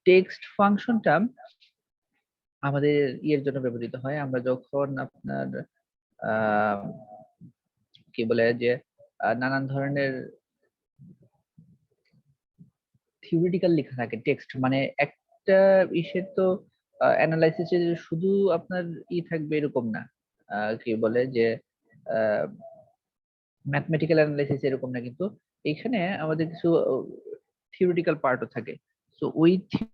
Text ফাংশনটা আমাদের ইয়ের জন্য ব্যবহৃত হয় আমরা যখন আপনার কি বলে যে নানান ধরনের থিওরিটিক্যাল লেখা থাকে টেক্সট মানে একটা ইসের তো অ্যানালাইসিসে শুধু আপনার থাকবে এরকম না কি বলে যে ম্যাথমেটিক্যাল অ্যানালাইসিস এরকম না কিন্তু এখানে আমাদের কিছু থিওরিটিক্যাল পার্টও থাকে তো ওই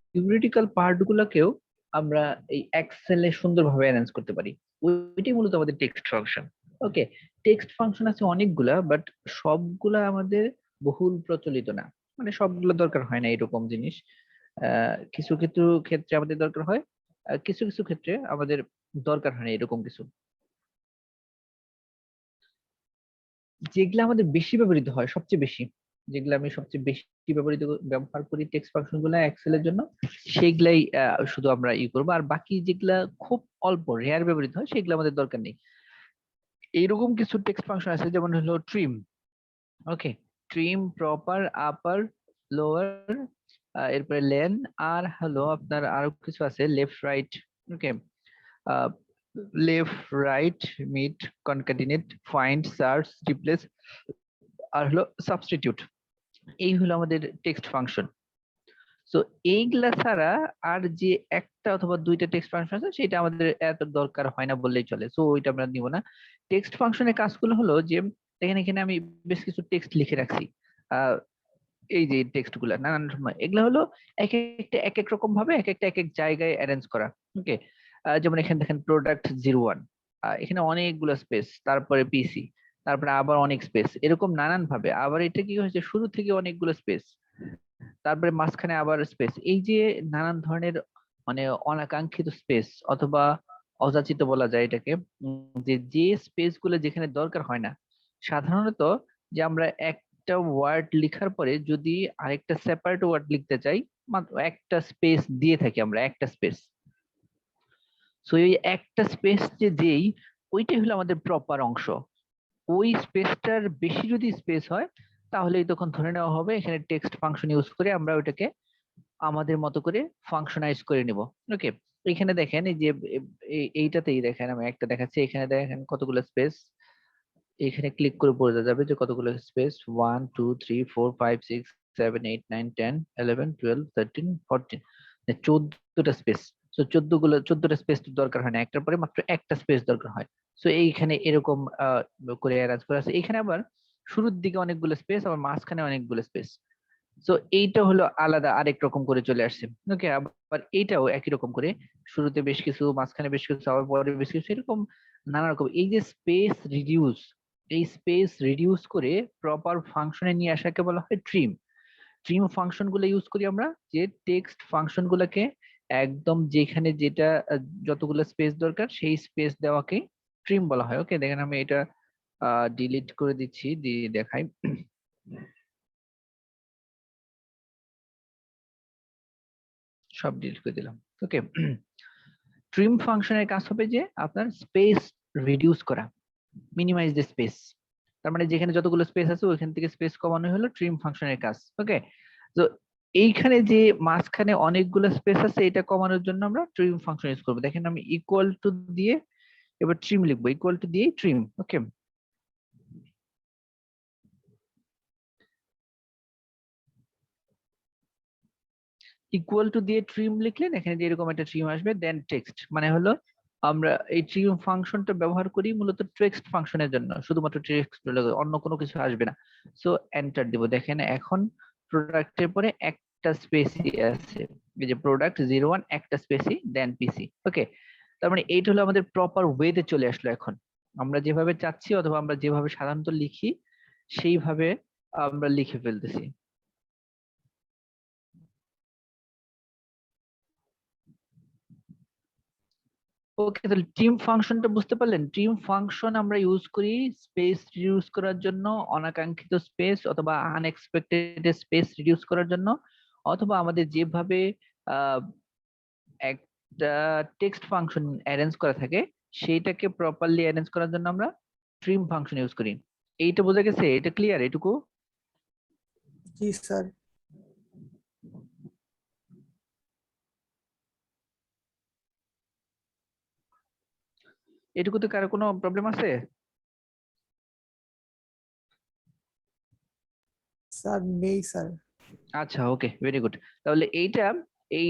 থিওরিটিক্যাল পার্ট গুলোকেও আমরা এই এক্সেলে সুন্দরভাবে অ্যারেঞ্জ করতে পারি ওইটাই মূলত আমাদের টেক্সট ফাংশন ওকে টেক্সট ফাংশন আছে অনেকগুলা বাট সবগুলা আমাদের বহুল প্রচলিত না মানে সবগুলো দরকার হয় না এরকম জিনিস কিছু কিছু ক্ষেত্রে আমাদের দরকার হয় কিছু কিছু ক্ষেত্রে আমাদের দরকার হয় না এরকম কিছু যেগুলো আমাদের বেশি ব্যবহৃত হয় সবচেয়ে বেশি যেগুলো আমি সবচেয়ে বেশি ব্যবহার করি টেক্সট ফাংশন গুলো এক্সেলের জন্য সেগুলাই শুধু আমরা করবো আর বাকি যেগুলা খুব অল্প রেয়ার ব্যবহৃত হয় সেগুলো আমাদের দরকার নেই এইরকম কিছু টেক্সট ফাংশন আছে যেমন হলো trim okay trim proper upper lower এরপরে লেন আর হলো আপনার আরো কিছু আছে left right okay left right mid concatenate find search replace আর হলো সাবস্টিটিউট এই হলো আমাদের টেক্সট ফাংশন তো এইগুলা ছাড়া আর যে একটা অথবা দুইটা টেক্সট ফাংশন আছে সেটা আমাদের এত দরকার হয় না বললেই চলে সো ওইটা আমরা নিব না টেক্সট ফাংশনের কাজগুলো হলো যে দেখেন এখানে আমি বেশ কিছু টেক্সট লিখে রাখছি এই যে টেক্সট গুলা নানান সময় এগুলো হলো এক একটা এক এক রকম ভাবে এক একটা এক এক জায়গায় অ্যারেঞ্জ করা ওকে যেমন এখানে দেখেন প্রোডাক্ট 01 এখানে অনেকগুলো স্পেস তারপরে পিসি তারপরে আবার অনেক স্পেস এরকম নানান ভাবে আবার এটা কি হয়েছে শুরু থেকে অনেকগুলো স্পেস তারপরে মাঝখানে আবার স্পেস এই যে নানান ধরনের মানে অনাকাঙ্ক্ষিত স্পেস অথবা অযাচিত বলা যায় এটাকে যে স্পেস গুলো যেখানে দরকার হয় না সাধারণত যে আমরা একটা ওয়ার্ড লেখার পরে যদি আরেকটা সেপারেট ওয়ার্ড লিখতে চাই মাত্র একটা স্পেস দিয়ে থাকি আমরা একটা স্পেস সো এই একটা স্পেস যে দেই ওইটাই হলো আমাদের প্রপার অংশ ওই স্পেসটার বেশি যদি স্পেস হয় তাহলে তখন ধরে নেওয়া হবে এখানে টেক্সট ফাংশন ইউজ করে আমরা ওইটাকে আমাদের মতো করে ফাংশনাইজ করে নিব ওকে এখানে দেখেন এই যে এইটাতেই দেখেন আমি একটা দেখাচ্ছি এখানে দেখেন কতগুলো স্পেস এখানে ক্লিক করে বোঝা যাবে যে কতগুলো স্পেস 1 2 3 4 5 6 7 8 9 10 11 12 13 14 14টা স্পেস তো 14টা স্পেস দরকার হয় না একটার পরে মাত্র একটা স্পেস দরকার হয় সো এইখানে এরকম করে অ্যারেঞ্জ করা আছে এখানে আবার শুরুর দিকে অনেকগুলো স্পেস আবার মাঝখানে অনেকগুলো স্পেস সো এইটা হলো আলাদা আরেক রকম করে চলে আসছে ওকে আবার এইটাও একই রকম করে শুরুতে বেশ কিছু মাঝখানে বেশ কিছু আবার পরে বেশ কিছু এরকম নানা রকম এই যে স্পেস রিডিউস এই স্পেস রিডিউস করে প্রপার ফাংশনে নিয়ে আসাকে বলা হয় ট্রিম ট্রিম ফাংশন গুলো ইউজ করি আমরা যে টেক্সট ফাংশন গুলোকে একদম যেখানে যেটা যতগুলো স্পেস দরকার সেই স্পেস দেওয়াকে ট্রিম বলা হয় ওকে দেখেন আমি এটা ডিলিট করে দিচ্ছি দিয়ে দেখাই সব ডিলিট করে দিলাম ওকে ট্রিম ফাংশনের কাজ হবে যে আপনার স্পেস রিডিউস করা মিনিমাইজ দ্য স্পেস তার মানে যেখানে যতগুলো স্পেস আছে ওইখান থেকে স্পেস কমানো হলো ট্রিম ফাংশনের কাজ ওকে তো এইখানে যে মাঝখানে অনেকগুলো স্পেস আছে এটা কমানোর জন্য আমরা ট্রিম ফাংশন ইউজ করবো দেখেন আমি ইকুয়াল টু দিয়ে এবার ট্রিম লিখবো ইকুয়াল টু দিয়ে ট্রিম ওকে ইকুয়াল টু দিয়ে ট্রিম লিখলেন এখানে যে এরকম একটা ট্রিম আসবে দেন টেক্সট মানে হলো আমরা এই ট্রিম ফাংশনটা ব্যবহার করি মূলত টেক্সট ফাংশনের জন্য শুধুমাত্র টেক্সট অন্য কোনো কিছু আসবে না সো এন্টার দিব দেখেন এখন প্রোডাক্টের পরে একটা স্পেসই আছে এই যে প্রোডাক্ট 01 একটা স্পেসই দেন পিসি ওকে তার মানে এইটা হলো আমাদের প্রপার ওয়েতে চলে আসলো এখন আমরা যেভাবে চাচ্ছি অথবা আমরা যেভাবে সাধারণত লিখি সেইভাবে আমরা লিখে ফেলতেছি ওকে তাহলে টিম ফাংশনটা বুঝতে পারলেন টিম ফাংশন আমরা ইউজ করি স্পেস রিডিউস করার জন্য অনাকাঙ্ক্ষিত স্পেস অথবা আনএক্সপেক্টেড স্পেস রিডিউস করার জন্য অথবা আমাদের যেভাবে একটা টেক্সট ফাংশন অ্যারেঞ্জ করা থাকে সেইটাকে প্রপারলি অ্যারেঞ্জ করার জন্য আমরা ট্রিম ফাংশন ইউজ করি এইটা বোঝা গেছে এটা ক্লিয়ার এটুকু জি স্যার এটুকুতে কারো কোনো প্রবলেম আছে? স্যার নেই স্যার। আচ্ছা, ওকে, ভেরি গুড। তাহলে এইটা এই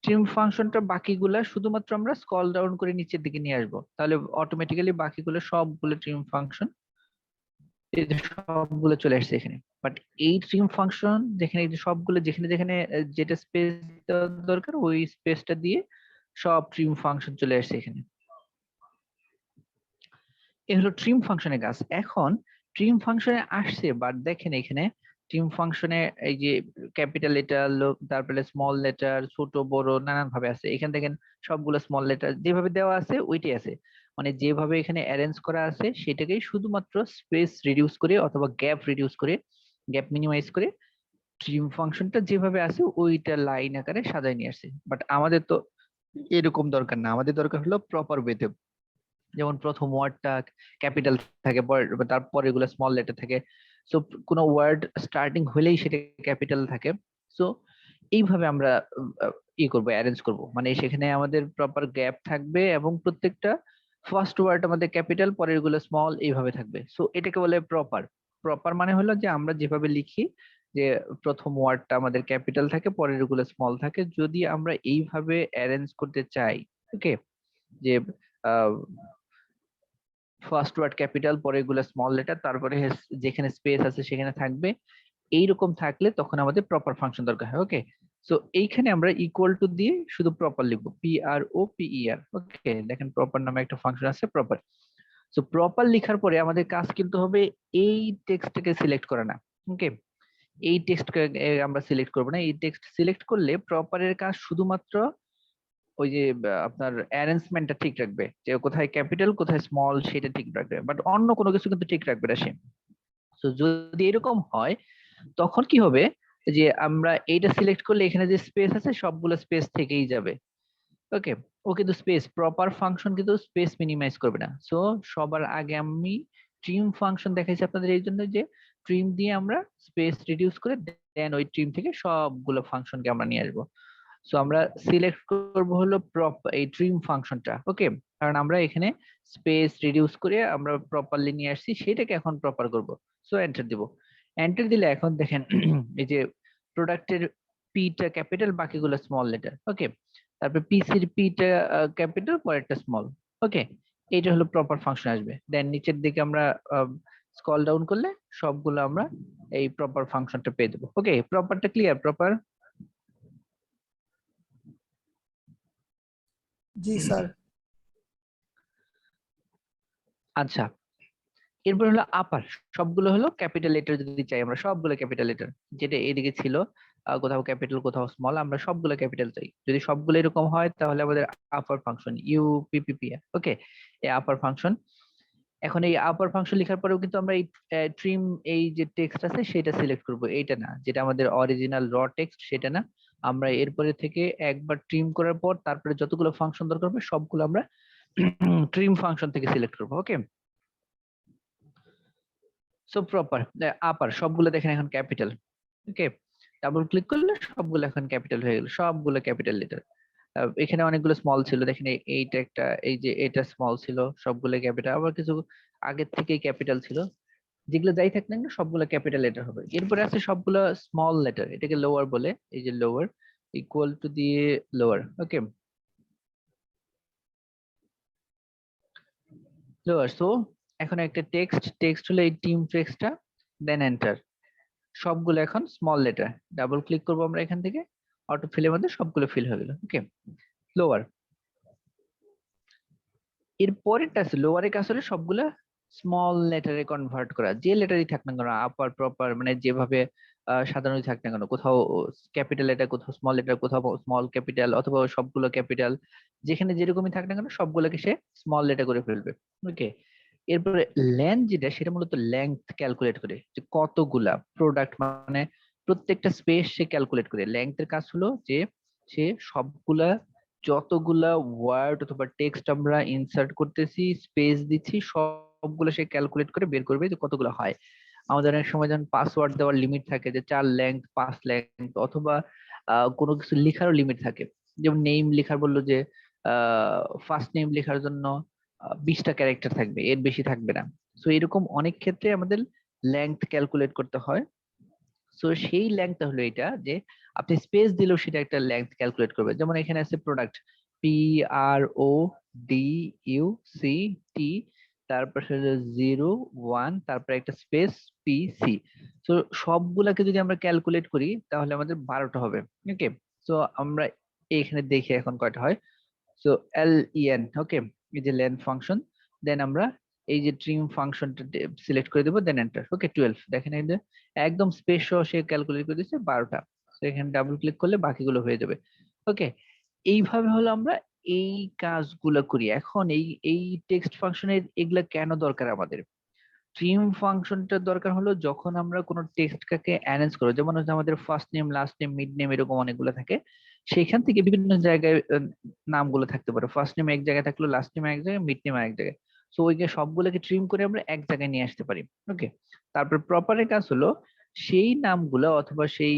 ট্রিম ফাংশনটা বাকিগুলা শুধুমাত্র আমরা স্ক্রল ডাউন করে নিচের দিকে নিয়ে আসবো, তাহলে অটোমেটিক্যালি বাকিগুলো সবগুলো ট্রিম ফাংশন সবগুলো চলে আসছে এখানে। বাট এই ট্রিম ফাংশন যেখানে এই যে সবগুলো যেখানে যেখানে যেটা স্পেস দরকার ওই স্পেসটা দিয়ে সব ট্রিম ফাংশন চলে আসছে এখানে। এ হলো ট্রিম ফাংশনের কাজ। এখন ট্রিম ফাংশনে আসছে, বাট দেখেন এখানে ট্রিম ফাংশনে এই যে ক্যাপিটাল লেটার, তারপরে স্মল লেটার, ছোট বড় নানান ভাবে আছে। এখানে দেখেন সবগুলো স্মল লেটার যেভাবে দেওয়া আছে ওইটাই আছে, মানে যেভাবে এখানে অ্যারেঞ্জ করা আছে সেটাকেই শুধুমাত্র স্পেস রিডিউস করে অথবা গ্যাপ রিডিউস করে, গ্যাপ মিনিমাইজ করে ট্রিম ফাংশনটা যেভাবে আছে ওইটা লাইন আকারে সাজায় নিয়ে আসছে। বাট আমাদের তো এরকম দরকার না, আমাদের দরকার হলো প্রপার ওয়েতে। যেমন প্রথম ওয়ার্ডটা ক্যাপিটাল থাকে, তারপর এগুলো স্মল লেটার থাকে। সো কোনো ওয়ার্ড স্টার্টিং হলেই সেটা ক্যাপিটাল থাকে। সো এইভাবে আমরা করব, অ্যারেঞ্জ করব, মানে সেখানে আমাদের প্রপার গ্যাপ থাকবে এবং প্রত্যেকটা ফার্স্ট ওয়ার্ড আমাদের ক্যাপিটাল, পরের গুলো স্মল, এইভাবে থাকবে। সো এটাকে বলে প্রপার। প্রপার মানে হলো যে আমরা যেভাবে লিখি যে প্রথম ওয়ার্ডটা আমাদের ক্যাপিটাল থাকে, পরের গুলো স্মল থাকে, যদি আমরা এইভাবে অ্যারেঞ্জ করতে চাই, ওকে, যে ফার্স্ট ওয়ার্ড ক্যাপিটাল, পরে এগুলো স্মল লেটার, তারপরে যেখানে স্পেস আছে সেখানে থাকবে, এইরকম থাকলে তখন আমাদের প্রপার ফাংশন দরকার হয়। ওকে, সো এইখানে আমরা ইকুয়াল টু দিয়ে শুধু প্রপার লিখবো, PROPER। ওকে, দেখেন প্রপার নামে একটা ফাংশন আছে, প্রপার। সো প্রপার লেখার পরে আমাদের কাজ কিন্তু হবে এই টেক্সটটাকে সিলেক্ট করা না। ওকে, এই টেক্সটকে আমরা সিলেক্ট করবো না। এই টেক্সট সিলেক্ট করলে প্রপারের কাজ শুধুমাত্র ওই যে আপনার অ্যারেঞ্জমেন্টটা ঠিক রাখবে, যে কোথায় ক্যাপিটাল কোথায় স্মল সেটা ঠিক রাখবে, বাট অন্য কোনো কিছু কিন্তু ঠিক রাখবে না সে। তো যদি এরকম হয় তখন কি হবে, যে আমরা এইটা সিলেক্ট করলে এখানে যে স্পেস আছে সবগুলো স্পেস থেকেই যাবে। ওকে, ও কিন্তু স্পেস প্রপার ফাংশন কিন্তু স্পেস মিনিমাইজ করবে না। সো সবার আগে আমি ট্রিম ফাংশন দেখাইছি আপনাদের এই জন্য যে ট্রিম দিয়ে আমরা স্পেস রিডিউস করে দেন ওই ট্রিম থেকে সবগুলো ফাংশনকে আমরা নিয়ে আসবো। সো আমরা সিলেক্ট করব হলো এই ট্রিম ফাংশনটা। ওকে, কারণ আমরা এখানে স্পেস রিডিউস করে আমরা প্রপারলি নিয়ে আসছি, সেটাকে এখন প্রপার করব। সো এন্টার দিব। এন্টার দিলে এখন দেখেন এই যে প্রোডাক্টের পিটা ক্যাপিটাল, বাকিগুলো স্মল লেটার। ওকে, তারপর পিসির পিটা ক্যাপিটাল, পরেরটা স্মল। ওকে, এইটা হলো প্রপার ফাংশন আসবে। দেন নিচের দিকে আমরা স্ক্রল ডাউন করলে সবগুলো আমরা এই প্রপার ফাংশনটা পেয়ে দেবো। ওকে, প্রপারটা ক্লিয়ার? প্রপার? জি স্যার। আচ্ছা, এরপর হলো আপার। সবগুলো হলো ক্যাপিটাল লেটার, যদি চাই আমরা সবগুলো ক্যাপিটাল লেটার, যেটা এদিকে ছিল কোথাও ক্যাপিটাল কোথাও স্মল, আমরা সবগুলো ক্যাপিটাল চাই। যদি সবগুলো এরকম হয় তাহলে আমাদের আপার ফাংশন UPPP। ওকে, এই আপার ফাংশন। এখন এই আপার ফাংশন লেখার পরেও কিন্তু আমরা এই ট্রিম, এই যে টেক্সট আছে সেটা সিলেক্ট করব, এইটা না, যেটা আমাদের অরিজিনাল র টেক্সট সেটা না। আমরা এরপরে থেকে একবার ট্রিম করার পর তারপরে যতগুলো ফাংশন দরকার হবে সবগুলো আমরা ট্রিম ফাংশন থেকে সিলেক্ট করব। ওকে, সো প্রপার আপার সবগুলো দেখেন এখন ক্যাপিটাল। ওকে, ডাবল ক্লিক করলে সবগুলো এখন ক্যাপিটাল হয়ে গেল, সবগুলো ক্যাপিটাল লেটার। এখানে অনেকগুলো স্মল ছিল, দেখেন এইটা একটা, এই যে এটা স্মল ছিল, সবগুলো ক্যাপিটাল। আবার কিছু আগের থেকেই ক্যাপিটাল ছিল, যেগুলো যাই থাক না কেন সবগুলো ক্যাপিটাল লেটার হবে। এরপরে আছে সবগুলো স্মল লেটার, এটাকে লোয়ার বলে, এই যে লোয়ার, ইকুয়াল টু দিয়ে লোয়ার। ওকে, লোয়ার। সো এখন একটা টেক্সট হলো এই টিম টেক্সটটা, দেন এন্টার। সবগুলো এখন স্মল লেটার, ডাবল ক্লিক করবো আমরা এখান থেকে, অটো ফিলের মধ্যে সবগুলো ফিল হয়ে গেল। ওকে, লোয়ার। এর পরেরটা আছে লোয়ারের কাজ হলো সবগুলা স্মল লেটারে কনভার্ট করা, যে লেটারই থাক না কেন, আপার প্রপার মানে যেভাবে সাধারণত থাক না কেন, কোথাও ক্যাপিটাল লেটার কোথাও স্মল লেটার কোথাও স্মল ক্যাপিটাল অথবা সবগুলো ক্যাপিটাল, যেখানে যেরকমই থাক না কেন সবগুলোকে সে স্মল লেটার করে ফেলবে। ওকে, এরপরে লেন্থ যেটা, সেটা মূলত লেংথ ক্যালকুলেট করে, যে কতগুলা প্রোডাক্ট, মানে প্রত্যেকটা স্পেস সে ক্যালকুলেট করে। লেংথের কাজ হলো যে সে সবগুলা যতগুলা ওয়ার্ড অথবা টেক্সট আমরা ইনসার্ট করতেছি, স্পেস দিচ্ছি, সবগুলো সে ক্যালকুলেট করে বের করবে যে কতগুলো হয়। আমাদের অনেক সময় যেমন পাসওয়ার্ড দেওয়ার লিমিট থাকে, যে 4 লেংথ 5 লেংথ, অথবা কোনো কিছু লেখারও লিমিট থাকে। যেমন নেম লেখার বললো যে ফার্স্ট নেম লেখার জন্য 20টা ক্যারেক্টার থাকবে, এর বেশি থাকবে না। সো এরকম অনেক ক্ষেত্রে আমাদের লেংথ ক্যালকুলেট করতে হয়। সো সেই লেংথ হলো এটা, যে আপনি স্পেস দিলেও সেটা একটা লেংথ ক্যালকুলেট করবে। যেমন এখানে আছে প্রোডাক্ট PRODUCT, তারপর হলো 01, তারপর একটা স্পেস PC। তো সবগুলাকে যদি আমরা ক্যালকুলেট করি তাহলে আমাদের 12টা হবে। ওকে, তো আমরা এখানে দেখি এখন কয়টা হয়। সো LEN, ওকে, এই যে লেন ফাংশন, দেন আমরা এই যে ট্রিম ফাংশনটা সিলেক্ট করে দেবো, দেন এন্টার। ওকে, 12, দেখেন এই যে একদম স্পেস সহ সে ক্যালকুলেট করে দিচ্ছে 12টা। তো এখানে ডাবল ক্লিক করলে বাকিগুলো হয়ে যাবে। ওকে, এইভাবে হলো আমরা এই কাজগুলো করি। এখন এই টেক্সট ফাংশনের এগুলা কেন দরকার আমাদের? ট্রিম ফাংশনটা দরকার হলো যখন আমরা কোনো টেক্সটকে অ্যারেঞ্জ করব, যেমন হচ্ছে আমাদের first name, last name, mid name, এরকম অনেকগুলো থাকে। সেখান থেকে বিভিন্ন জায়গায় নামগুলো থাকতে পারে, ফার্স্ট নেম এক জায়গায় থাকলো, লাস্ট নেম এক জায়গায়, মিড নেম এক জায়গায়। সো ওইকে সবগুলোকে ট্রিম করে আমরা এক জায়গায় নিয়ে আসতে পারি। ওকে, তারপর প্রপারের কাজ হলো সেই নামগুলো অথবা সেই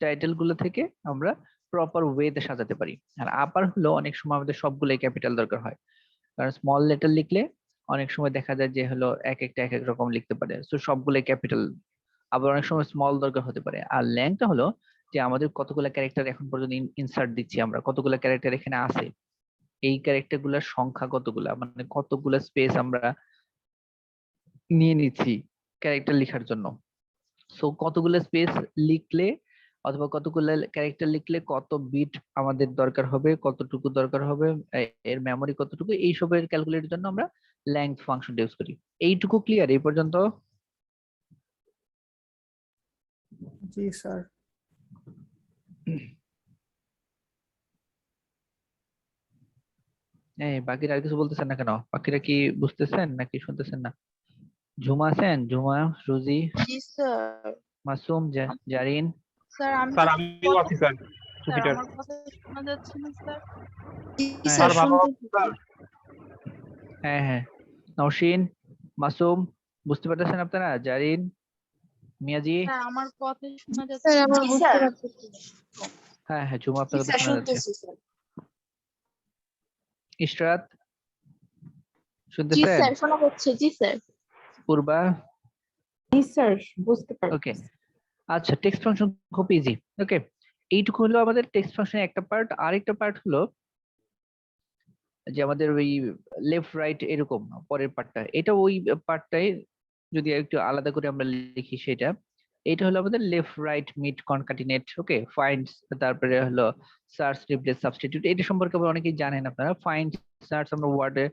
টাইটেল গুলো থেকে আমরা প্রপার ওয়েতে সাজাতে পারি। আর আপার হলো অনেক সময় আমাদের সবগুলোই ক্যাপিটাল দরকার হয়, কারণ স্মল লেটার লিখলে অনেক সময় দেখা যায় যে হলো এক একটা এক এক রকম লিখতে পারে, তো সবগুলো ক্যাপিটাল। আবার অনেক সময় স্মল দরকার হতে পারে। আর ল্যাংটা হলো যে আমাদের কতগুলো ক্যারেক্টার এখন পর্যন্ত ইনসার্ট দিচ্ছি আমরা, কতগুলো ক্যারেক্টার এখানে আছে, এই ক্যারেক্টার গুলার সংখ্যা কতগুলা, মানে কতগুলো স্পেস আমরা নিয়ে নিচ্ছি ক্যারেক্টার লেখার জন্য। সো কতগুলো স্পেস লিখলে অথবা কতগুলো ক্যারেক্টার লিখলে কত বিট আমাদের দরকার হবে, কতটুকু দরকার হবে, এর মেমরি কতটুকু, এইসবের ক্যালকুলেটের জন্য আমরা লেংথ ফাংশন ইউজ করি। এইটুকু ক্লিয়ার এই পর্যন্ত? জি স্যার। বাকিরা আর কিছু বলতেছেন না কেন? বাকিরা কি বুঝতেছেন নাকি শুনতেছেন না? ঝুমা আছেন? ঝুমা, রুজি, জি স্যার। মাসুম, জারিন? স্যার আমি স্যার আমিও আছি স্যার, স্যার টুকিটার। আমার কথা শোনা যাচ্ছে না স্যার? জি হ্যাঁ স্যার স্যার ভালো শুনতেছি। স্যার। হ্যাঁ হ্যাঁ, নওশিন, মাসুম, বুঝতে পারতেছেন আপনারা? জারিন, মিয়াজি? স্যার আমার কথা শোনা যাচ্ছে স্যার না? আমার জি বুঝতে স্যার। পারতেছি। হ্যাঁ হ্যাঁ, ঝুমা জি আপনার কথা স্যার শোনা যাচ্ছে। শুনতেছি স্যার। ইশরাত জি শুনতেছেন? স্যার শোনা যাচ্ছে। জি স্যার। পূর্বা? জি স্যার বুঝতে ওকে, পারতেছি। আচ্ছা, টেক্সট ফাংশন খুব ইজি। ওকে, এইটুকু হলো আমাদের টেক্সট ফাংশনের একটা পার্ট। আরেকটা পার্ট হলো যে আমাদের ওই লেফট রাইট এরকম পরের পার্টটা, এটা ওই পার্টটাই যদি একটু আলাদা করে আমরা লিখি সেটা, এটা হলো আমাদের লেফট রাইট মিড কনকাটিনেট। ওকে, ফাইন্ড, তারপরে হলো সার্চ, রিপ্লেস, সাবস্টিটিউট। এটা সম্পর্কে আবার অনেকেই জানেন আপনারা। ফাইন্ড, সার্চ আমরা ওয়ার্ডে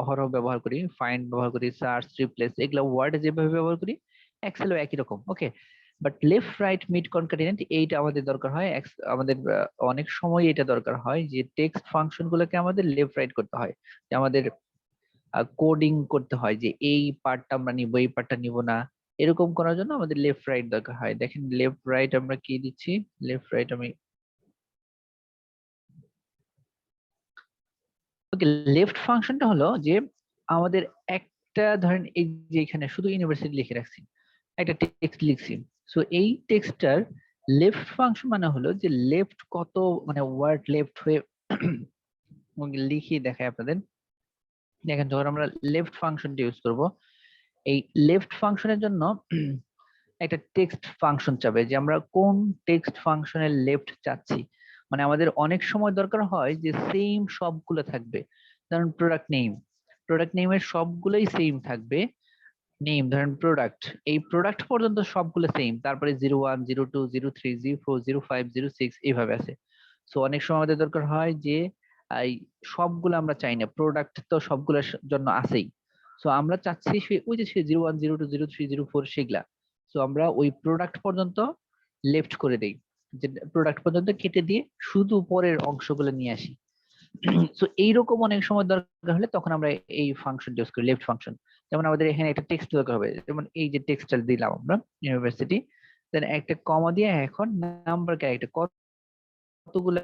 অহরহ ব্যবহার করি, ফাইন্ড ব্যবহার করি, সার্চ, রিপ্লেস, এগুলো ওয়ার্ডে যেভাবে ব্যবহার করি এক্সেলও একই রকম। ওকে, বাট লেফট রাইট মিড কনকাটিনেন্ট এইটা আমাদের দরকার হয় আমাদের অনেক সময় এটা দরকার হয় যে টেক্সট ফাংশন গুলোকে আমাদের লেফট রাইট করতে হয়, যে আমাদের কোডিং করতে হয় যে এই পার্টটা আমরা নিব, এই পার্টটা নিব না, এরকম করার জন্য আমাদের লেফট রাইট দরকার হয়। দেখেন লেফট রাইট আমরা কি দিচ্ছি, লেফট রাইট আমি, ওকে, লেফট ফাংশনটা হলো যে আমাদের একটা ধরেন এই যে এখানে শুধু ইউনিভার্সিটি লিখে রাখছি, একটা টেক্সট লিখছি। সো এই টেক্সটটার লেফট ফাংশন মানে হলো যে লেফট কত, মানে ওয়ার্ড লেফট হয়ে লিখি দেখায় আপনাদের। দেখেন যখন আমরা লেফট ফাংশনটা ইউজ করব, এই লেফট ফাংশনের জন্য একটা টেক্সট ফাংশন চাবে যে আমরা কোন টেক্সট ফাংশনের লেফট চাচ্ছি। মানে আমাদের অনেক সময় দরকার হয় যে সেম সবগুলো থাকবে, ধরুন প্রোডাক্ট নেমের সবগুলোই সেম থাকবে। নেম ধরেন প্রোডাক্ট, এই প্রোডাক্ট পর্যন্ত সবগুলো সেম, তারপরে 01, 02, 03, 04, 05, 06 এইভাবে আছে। সো অনেক সময় আমাদের দরকার হয় যে এই সবগুলো আমরা চাই না, প্রোডাক্ট তো সবগুলোর জন্য আছেই। সো আমরা চাচ্ছি ওই যে 01, 02, 03, 04 সেগুলা। সো আমরা ওই প্রোডাক্ট পর্যন্ত লেফট করে দেই, যে প্রোডাক্ট পর্যন্ত কেটে দিয়ে শুধু পরের অংশগুলো নিয়ে আসি। সো এইরকম অনেক সময় দরকার হলে তখন আমরা এই ফাংশন ইউজ করি, লেফট ফাংশন। যেমন আমাদের এখানে একটা টেক্সট দরকার হবে, যেমন এই যে টেক্সটটা দিলাম আমরা ইউনিভার্সিটি, দেন একটা কমা দিয়ে এখন নাম্বার ক্যারেক্টার, কতগুলো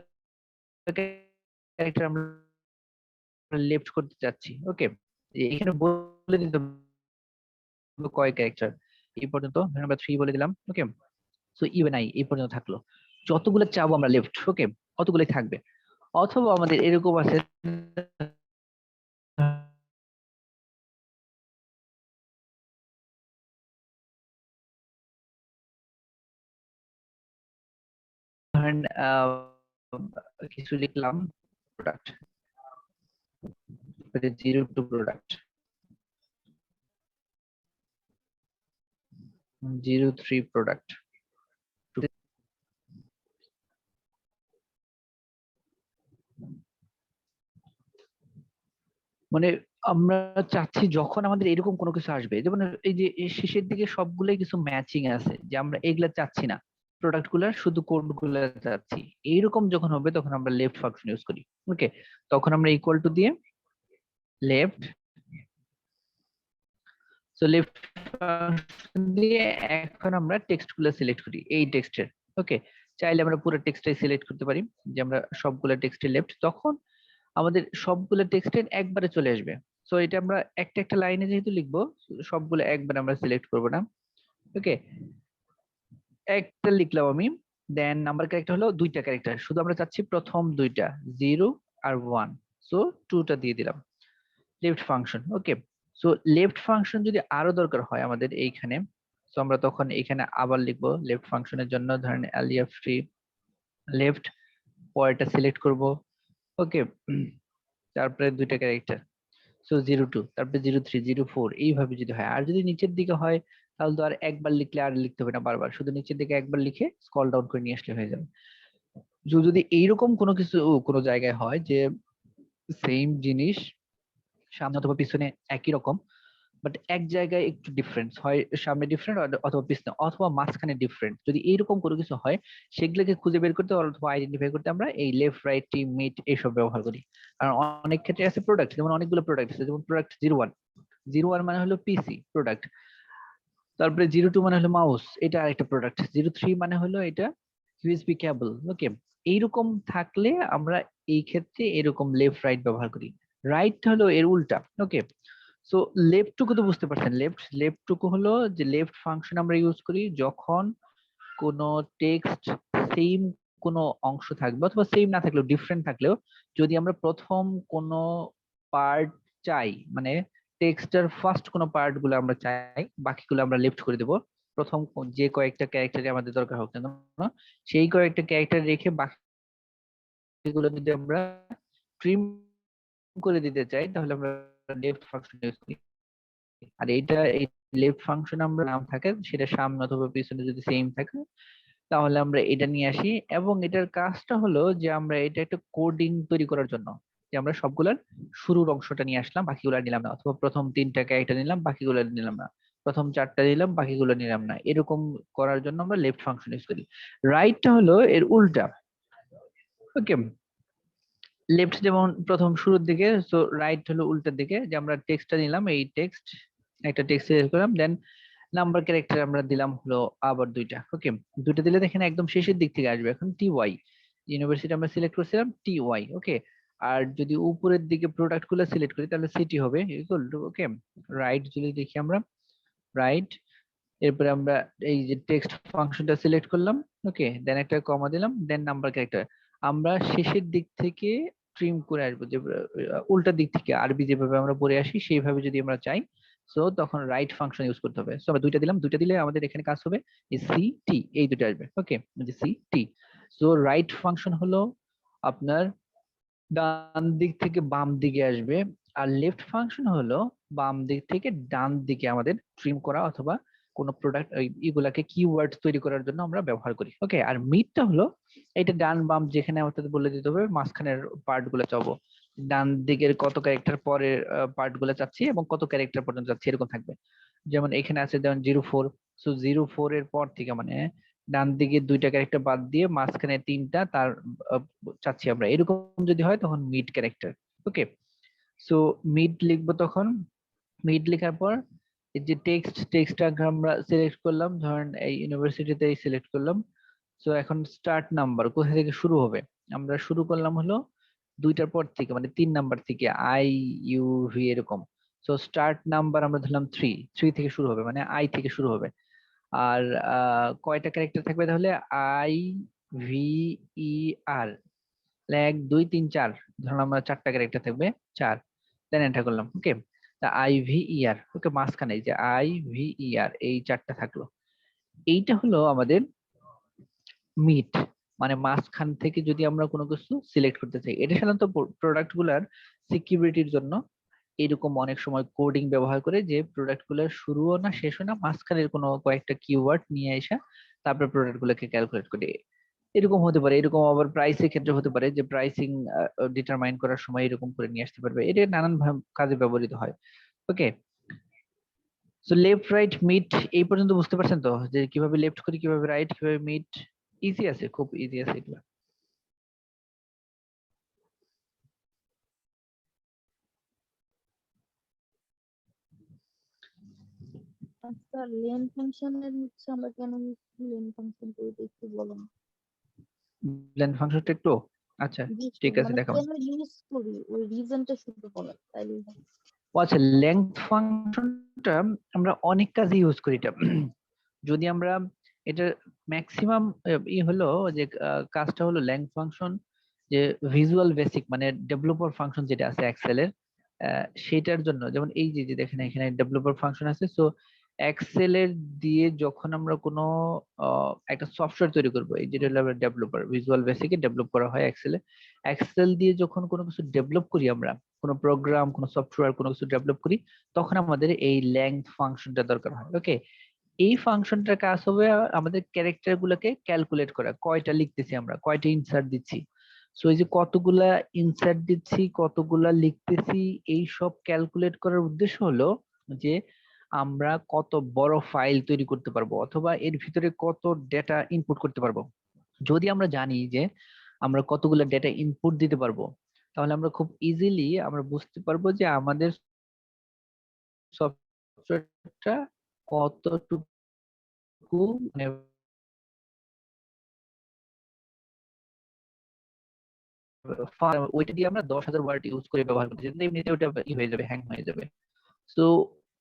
ক্যারেক্টার আমরা লেফট করতে চাচ্ছি। ওকে, এখানে বলে দিতে হবে কয় ক্যারেক্টার, এই পর্যন্ত ধরেন আমরা 3 বলে দিলাম। ওকে, সো ইভেন আই এই পর্যন্ত থাকলো, যতগুলো চাবো আমরা লেফট, ওকে, অতগুলোই থাকবে। অথবা আমাদের এরকম আছে ধরেন কিছু লিখলাম প্রোডাক্ট 02 প্রোডাক্ট 03 প্রোডাক্ট মানে আমরা চাচ্ছি যখন আমাদের এরকম কোনো কিছু আসবে, যেমন এই যে এই শেষের দিকে সবগুলোই কিছু ম্যাচিং আছে, যে আমরা এগুলা চাচ্ছি না, প্রোডাক্ট গুলার শুধু কোড গুলা চাচ্ছি, এইরকম যখন হবে তখন আমরা লেফট ফাংশন ইউজ করি। ওকে, তখন আমরা ইকুয়াল টু দিয়ে লেফট, সো লেফট ফাংশন দিয়ে এখন আমরা টেক্সট গুলো সিলেক্ট করি এই টেক্সটের। ওকে, চাইলে আমরা পুরো টেক্সটটাই সিলেক্ট করতে পারি, যে আমরা সবগুলো টেক্সটে লেফট, তখন আমাদের সবগুলো টেক্সটের একবারে চলে আসবে। সো এটা আমরা একটা একটা লাইনে যেহেতু লিখবো, সবগুলো একবারে আমরা সিলেক্ট করব না। ওকে, একটা লিখলাম আমি, দেন নাম্বার ক্যারেক্টার হলো দুইটা ক্যারেক্টার, শুধু আমরা চাচ্ছি প্রথম দুইটা 0 আর 1, সো 2টা দিয়ে দিলাম লেফট ফাংশন। ওকে, সো লেফট ফাংশন যদি আরো দরকার হয় আমাদের এইখানে, সো আমরা তখন এখানে আবার লিখবো লেফট ফাংশনের জন্য, ধরেন এলএফ লেফট, পরেরটা সিলেক্ট করব। ওকে, তারপরে দুইটা ক্যারেক্টার, সো 02, তারপরে 03, 04, এইভাবে যদি হয়। আর যদি নিচের দিকে হয় তাহলে তো আর একবার লিখলে আর লিখতে হবে না বারবার, শুধু নিচের দিকে একবার লিখে স্ক্রল ডাউন করে নিয়ে আসলে হয়ে যাবে। যদি এইরকম কোনো কিছু কোনো জায়গায় হয় যে সেম জিনিস সামনে অথবা পিছনে একই রকম, বাট এক জায়গায় একটু ডিফারেন্স হয়, সামনে ডিফারেন্ট অথবা পিছনে অথবা মাঝখানে ডিফারেন্ট, যদি এইরকম কোনো কিছু হয় সেগুলোকে খুঁজে বের করতে অথবা আইডেন্টিফাই করতে আমরা এই লেফট রাইট টি মিড এইসব ব্যবহার করি। কারণ অনেক ক্ষেত্রে আছে প্রোডাক্ট, যেমন অনেকগুলো প্রোডাক্ট আছে, যেমন প্রোডাক্ট 01 মানে হলো পিসি প্রোডাক্ট, তারপরে 02 মানে হলো মাউস, এটা আরেকটা প্রোডাক্ট, 03 মানে হলো এটা ইউএসবি কেবল। ওকে, এইরকম থাকলে আমরা এই ক্ষেত্রে এরকম লেফট রাইট ব্যবহার করি। রাইট হলো এর উল্টা। ওকে, সো লেফট টুকু তো বুঝতে পারছেন, লেফট টুকু হলো যে লেফট ফাংশন আমরা ইউজ করি যখন কোনো টেক্সট সেম কোনো অংশ থাকবে অথবা সেম না থাকলেও ডিফারেন্ট থাকলেও, যদি আমরা প্রথম কোনো পার্ট চাই, মানে টেক্সটের ফার্স্ট কোনো পার্ট গুলো আমরা চাই, বাকিগুলো আমরা লেফট করে দেব। প্রথম যে কয়েকটা ক্যারেক্টারে আমাদের দরকার হোক না কেন, সেই কয়েকটা ক্যারেক্টার রেখে বাকিগুলো যদি আমরা ট্রিম করে দিতে চাই তাহলে আমরা লেফট ফাংশন ইউজ করি। আর এইটা এই লেফট ফাংশন আমরা নাম থাকে সেটা সামনে অথবা পিছনে যদি সেম থাকে তাহলে আমরা এটা নিয়ে আসি, এবং এটার কাজটা হলো যে আমরা এটা একটা কোডিং তৈরি করার জন্য, যে আমরা সবগুলার শুরুর অংশটা নিয়ে আসলাম বাকিগুলো নিলাম না, অথবা প্রথম 3টা ক্যারেক্টার নিলাম বাকিগুলো নিলাম না, প্রথম 4টা নিলাম বাকিগুলো নিলাম না, এরকম করার জন্য আমরা লেফট ফাংশন ইউজ করি। রাইটটা হলো এর উল্টা। ওকে, লেফট যেমন প্রথম শুরুর দিকে, সো রাইট হলো উল্টার দিকে, যে আমরা টেক্সটটা নিলাম, এই টেক্সট একটা টেক্সট সিলেক্ট করলাম, দেন নাম্বার ক্যারেক্টার আমরা দিলাম হলো আবার দুইটা। ওকে, দুইটা দিলে দেখেন একদম শেষের দিক থেকে আসবে। এখন টিওয়াই ইউনিভার্সিটি আমরা সিলেক্ট করছিলাম টিওয়াই। ওকে, আর যদি উপরের দিকে প্রোডাক্ট গুলো সিলেক্ট করি তাহলে সিটি হবে ইকুয়াল টু। ওকে, রাইট যদি দেখি আমরা রাইট, এরপরে আমরা এই যে টেক্সট ফাংশনটা সিলেক্ট করলাম। ওকে, দেন একটা কমা দিলাম, দেন নাম্বার ক্যারেক্টার আমরা শেষের দিক থেকে ট্রিম করে আসবো, যে উল্টা দিক থেকে আরবি যেভাবে আমরা পড়ে আসি সেইভাবে যদি আমরা চাই, সো তখন রাইট ফাংশন ইউজ করতে হবে। সো আমরা দুইটা দিলাম, দুইটা দিলে আমাদের এখানে কাজ হবে সি টি, এই দুটো আসবে। ওকে, যে সি টি, সো রাইট ফাংশন হলো আপনার ডান দিক থেকে বাম দিকে আসবে, আর লেফট ফাংশন হলো বাম দিক থেকে ডান দিকে আমাদের ট্রিম করা অথবা কোনো প্রোডাক্ট এগুলাকে কিওয়ার্ড তৈরি করার জন্য আমরা ব্যবহার করি। ওকে, আর মিডটা হলো এটা ডান বাম যেখানে আমাদের বলে দিতে হবে মাঝখানের পার্ট গুলো চাবো, ডান দিকের কত ক্যারেক্টার পরের পার্ট গুলো চাচ্ছি এবং কত ক্যারেক্টার পর্যন্ত চাচ্ছি এরকম থাকবে। যেমন এখানে আছে যেমন 04, সো 04 এর পর থেকে মানে ডান দিকে দুইটা ক্যারেক্টার বাদ দিয়ে মাঝখানে 3টা তার চাচ্ছি আমরা, এরকম যদি হয় তখন মিড ক্যারেক্টার। ওকে, সো মিড লিখবো, তখন মিড লেখার পর এই যে টেক্সটটা আমরা সিলেক্ট করলাম, ধরেন এই ইউনিভার্সিটিতে সিলেক্ট করলাম। সো এখন স্টার্ট নাম্বার কোথা থেকে শুরু হবে, আমরা শুরু করলাম হলো দুইটার পর থেকে, মানে 3 নাম্বার থেকে, আই ইউ ভি এরকম। সো স্টার্ট নাম্বার আমরা ধরলাম 3 থেকে শুরু হবে, মানে আই থেকে শুরু হবে। আর কয়টা ক্যারেক্টার থাকবে তাহলে, আই ভি ই আর, 1 2 3 4, ধরুন আমরা 4টা ক্যারেক্টার থাকবে 4। দেন এন্টার করলাম। ওকে, তা IVER, ওকে, মাঝখানে এই যে IVER এই চারটা থাকলো। এইটা হলো আমাদের মিট, মানে মাঝখান থেকে যদি আমরা কোনো কিছু সিলেক্ট করতে চাই। এটা সাধারণত প্রোডাক্ট গুলার সিকিউরিটির জন্য এরকম অনেক সময় কোডিং ব্যবহার করে, যে প্রোডাক্ট গুলার শুরুও না শেষও না, মাঝখানের কোনো কয়েকটা কিওয়ার্ড নিয়ে এসে তারপর প্রোডাক্ট গুলোকে ক্যালকুলেট করে। এরকম হতে পারে, এরকম আবার প্রাইসের ক্ষেত্রে হতে পারে যে প্রাইসিং ডিটারমাইন করার সময় এরকম করে নিয়ে আসতে পারবে। এটা নানান কাজে ব্যবহৃত হয়। ওকে, সো লেফট রাইট মিড এই পর্যন্ত বুঝতে পারছেন তো, যে কিভাবে লেফট করি, কিভাবে রাইট, কিভাবে মিড। ইজি আছে, খুব ইজি আছে এগুলো। স্যার লেন ফাংশনের হচ্ছে আমরা কেন লেন ফাংশন করি একটু বলুন। ব্লেন্ড ফাংশনটা একটু, আচ্ছা জি ঠিক স্যার, আছে মানে দেখাবো। কেন ইউজ করি ওই রিজনটা শুধু বলেন তাইলে হবে। ও আচ্ছা, লেংথ ফাংশনটা আমরা অনেক কাজে ইউজ করি এটা। যদি আমরা এটা ম্যাক্সিমাম হলো যে কাজটা হলো লেংথ ফাংশন, যে ভিজুয়াল বেসিক মানে ডেভেলপার ফাংশন যেটা আছে এক্সেল এর, সেটার জন্য। যেমন এই যে যে দেখেন এখানে ডেভেলপার ফাংশন আছে। সো এক্সেল এর দিয়ে যখন আমরা কোনো একটা সফটওয়্যার তৈরি করবো, এই যেটা হলো ডেভেলপার, ভিজুয়াল বেসিকে ডেভেলপ করা হয় এক্সেলে। এক্সেল দিয়ে যখন কোনো কিছু ডেভেলপ করি আমরা, কোনো প্রোগ্রাম, কোনো সফটওয়্যার, কোনো কিছু ডেভেলপ করি, তখন আমাদের এই লেংথ ফাংশনটা দরকার হয়। ওকে, এই ফাংশনটার কাজ হবে আমাদের ক্যারেক্টার গুলোকে ক্যালকুলেট করা, কয়টা লিখতেছি আমরা, কয়টা ইনসার্ট দিচ্ছি। সো এই যে কতগুলা ইনসার্ট দিচ্ছি, কতগুলা লিখতেছি, এই সব ক্যালকুলেট করার উদ্দেশ্য হলো যে আমরা কত বড় ফাইল তৈরি করতে পারবো, অথবা এর ভিতরে কত ডেটা ইনপুট করতে পারবো। যদি আমরা জানি যে আমরা কতগুলো ডেটা ইনপুট দিতে পারবো, তাহলে আমরা খুব ইজিলি আমরা বুঝতে পারবো যে আমাদের সফটওয়্যারটা কতটুকু মানে ওইটা দিয়ে আমরা 10,000 ওয়ার্ড ইউজ করে ব্যবহার করতে চাই, এমনিতে ওটা হয়ে যাবে, হ্যাং হয়ে যাবে। তো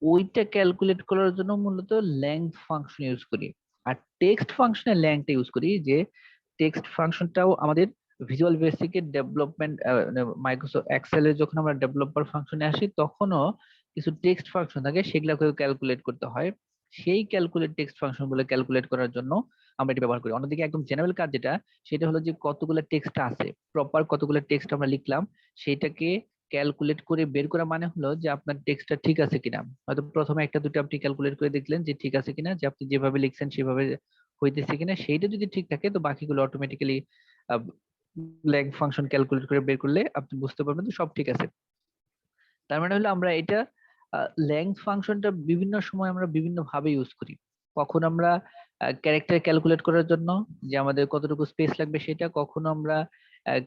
ওইটা ক্যালকুলেট করার জন্য মূলত লেংথ ফাংশন ইউজ করি। আর টেক্সট ফাংশনে লেংথ ইউজ করি, যে টেক্সট ফাংশনটাও আমাদের ভিজুয়াল বেসিকের ডেভেলপমেন্ট, মাইক্রোসফট এক্সেল এর যখন আমরা ডেভেলপার ফাংশনে আসি, তখনও কিছু টেক্সট ফাংশন থাকে, সেগুলোকে ক্যালকুলেট করতে হয়। সেই ক্যালকুলেট টেক্সট ফাংশন গুলো ক্যালকুলেট করার জন্য আমরা এটা ব্যবহার করি। অন্যদিকে একদম জেনারেল কাজ যেটা, সেটা হলো যে কতগুলো টেক্সট আছে, প্রপার কতগুলো টেক্সট আমরা লিখলাম, সেটাকে ক্যালকুলেট করে বের করা, মানে হলো যে আপনার টেক্সটটা ঠিক আছে কিনা। হয়তো প্রথমে একটা দুটো আপনি ক্যালকুলেট করে দেখলেন যে ঠিক আছে কিনা, যে আপনি যেভাবে লিখছেন সেভাবে হইতেছে কিনা, সেইটা যদি ঠিক থাকে তো বাকিগুলো অটোমেটিক্যালি ল্যাং ফাংশন ক্যালকুলেট করে বের করলে আপনি বুঝতে পারবেন যে সব ঠিক আছে। তার মানে হলো আমরা এটা লেংথ ফাংশনটা বিভিন্ন সময় আমরা বিভিন্ন ভাবে ইউজ করি। কখন আমরা ক্যারেক্টার ক্যালকুলেট করার জন্য, যে আমাদের কতটুকু স্পেস লাগবে সেটা, কখনো আমরা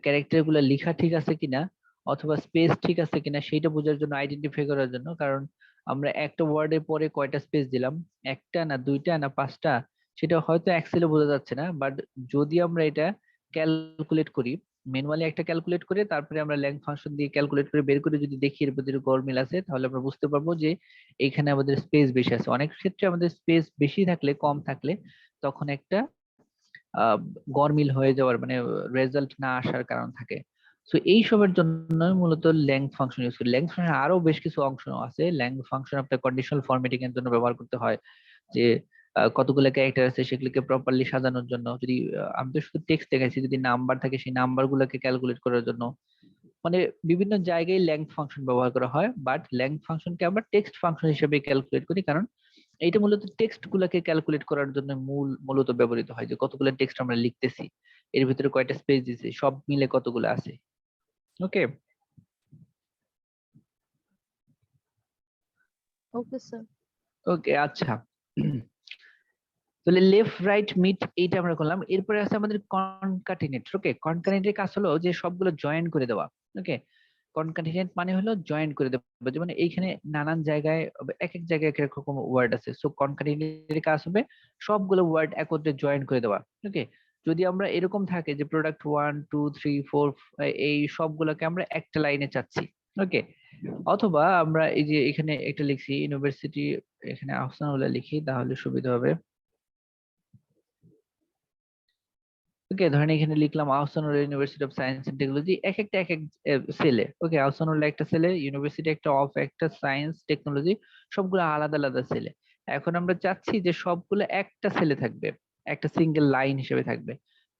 ক্যারেক্টার গুলা লেখা ঠিক আছে কিনা অথবা স্পেস ঠিক আছে কিনা সেটা বোঝার জন্য, আইডেন্টিফাই করার জন্য। কারণ আমরা একটা ওয়ার্ডের পরে কয়টা স্পেস দিলাম, একটা না দুইটা না পাঁচটা, সেটা হয়তো এক্সেলে বোঝা যাচ্ছে না, বাট যদি আমরা এটা ক্যালকুলেট করি, ম্যানুয়ালি একটা ক্যালকুলেট করে তারপরে আমরা ল্যাং ফাংশন দিয়ে ক্যালকুলেট করে বের করে যদি দেখি এর ভিতরে গড়মিল আছে, তাহলে আমরা বুঝতে পারবো যে এখানে আমাদের স্পেস বেশি আছে। অনেক ক্ষেত্রে আমাদের স্পেস বেশি থাকলে, কম থাকলে, তখন একটা আহ গড়মিল হয়ে যাওয়ার মানে রেজাল্ট না আসার কারণ থাকে। সো এই সবের জন্য মূলত লেংথ ফাংশন ইউজ করি। লেংথ ফাংশন আরো বেশ কিছু অংশ আছে। লেংথ ফাংশন আপনার কন্ডিশনাল ফরম্যাটিং এর জন্য ব্যবহার করতে হয়, যে কতগুলো ক্যারেক্টার আছে সেগুলোকে প্রপারলি সাজানোর জন্য। যদি আমি তো শুধু টেক্সট দেখাইছি, যদি নাম্বার থাকে সেই নাম্বার গুলোকে ক্যালকুলেট করার জন্য, মানে বিভিন্ন জায়গায় লেংথ ফাংশন ব্যবহার করা হয়। বাট লেংথ ফাংশনকে আমরা টেক্সট ফাংশন হিসেবে ক্যালকুলেট করি, কারণ এইটা মূলত টেক্সট গুলাকে ক্যালকুলেট করার জন্য মূলত ব্যবহৃত হয়, যে কতগুলো টেক্সট আমরা লিখতেছি, এর ভিতরে কয়টা স্পেস দিছি, সব মিলে কতগুলো আছে। ওকে, ওকে স্যার। ওকে, আচ্ছা। তাহলে লেফট রাইট মিড এইটা আমরা করলাম। এরপরে আছে আমাদের কনকাটিনেট। ওকে, কনকাটিনেটের কাজ হলো যে সবগুলো জয়েন করে দেওয়া। ওকে, কনকাটিনেট মানে হলো জয়েন করে দেওয়া, যেমন এইখানে নানান জায়গায় এক এক জায়গায় এক এক রকম ওয়ার্ড আছে। সো কনকাটিনেটের কাজ হবে সবগুলো ওয়ার্ড একত্রে জয়েন করে দেওয়া। ওকে, যদি আমরা এরকম থাকে যে প্রোডাক্ট 1 2 3 4 এই সবগুলোকে আমরা একটা লাইনে চাচ্ছি। ওকে, অথবা আমরা এই যে এখানে একটা লিখছি ইউনিভার্সিটি, এখানে আহসানুল্লাহ লিখি তাহলে সুবিধা হবে। ওকে, ধরেন এখানে লিখলাম Ahsanul university of science and technology, এক একটা সেলে। ওকে, আহসানুল একটা সেলে, ইউনিভার্সিটি একটা, অফ একটা, সায়েন্স টেকনোলজি সবগুলো আলাদা আলাদা সেলে। এখন আমরা চাচ্ছি যে সবগুলো একটা সেলে থাকবে, একটা সিঙ্গেল লাইন হিসেবে থাকবে,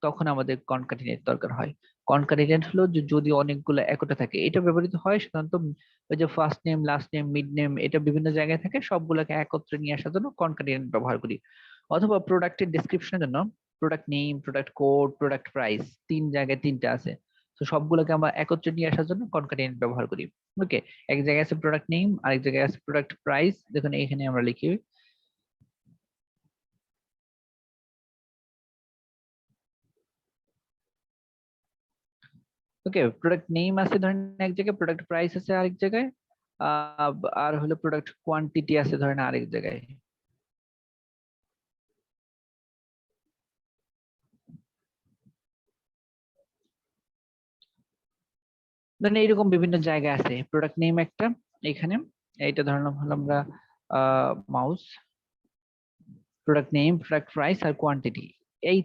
তখন আমাদের কনকাটিনেট দরকার হয়। কনকাটিনেট হলো যদি অনেকগুলো একটা থাকে, এটা ব্যবহৃত হয় সাধারণত ওই যে first name, last name, mid name, এটা বিভিন্ন জায়গায় থাকে, সবগুলোকে একত্রে নিয়ে আসার জন্য কনকাটিনেট ব্যবহার করি। অথবা প্রোডাক্টের ডেসক্রিপশনের জন্য product name, product code, product price, তিন জায়গায় তিনটা আছে, তো সবগুলোকে আমরা একত্রে নিয়ে আসার জন্য কনকাটেন্ট ব্যবহার করি। ওকে, এক জায়গায় আছে প্রোডাক্ট নেম, আরেক জায়গায় আছে প্রোডাক্ট প্রাইস। দেখুন এখানে আমরা লিখি, ওকে, প্রোডাক্ট নেম আছে ধরেন এক জায়গায়, প্রোডাক্ট প্রাইস আছে আরেক জায়গায়, আর হলো প্রোডাক্ট কোয়ান্টিটি আছে ধরেন আরেক জায়গায়। ধরেন এইরকম বিভিন্ন জায়গায় আছে, প্রোডাক্ট নেম একটা এখানে, এইটা ধরলাম হলো আমরা mouse, product name, product price আর কোয়ান্টিটি, এই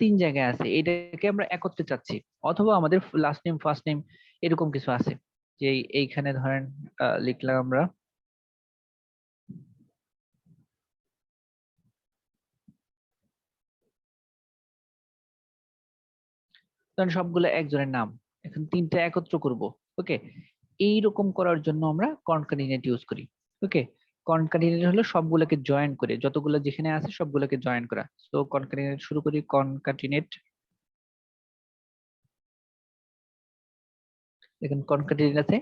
তিন জায়গায় আছে, এটাকে আমরা একত্রে চাচ্ছি। অথবা আমাদের লাস্ট নেম, ফার্স্ট নেম, এরকম কিছু আছে, যে এইখানে ধরেন লিখলাম আমরা ধরেন সবগুলো একজনের নাম, এখন তিনটা একত্র করব। ওকে, এইরকম করার জন্য আমরা কনকাটিনেট ইউজ করি। ওকে, কনকাটিনেট হলো সবগুলোকে জয়েন করে, যতগুলো যেখানে আছে সবগুলোকে জয়েন করা। তো কনকাটিনেট শুরু করি, কনকাটিনেট, দেখেন কনকাটিনেট আছে।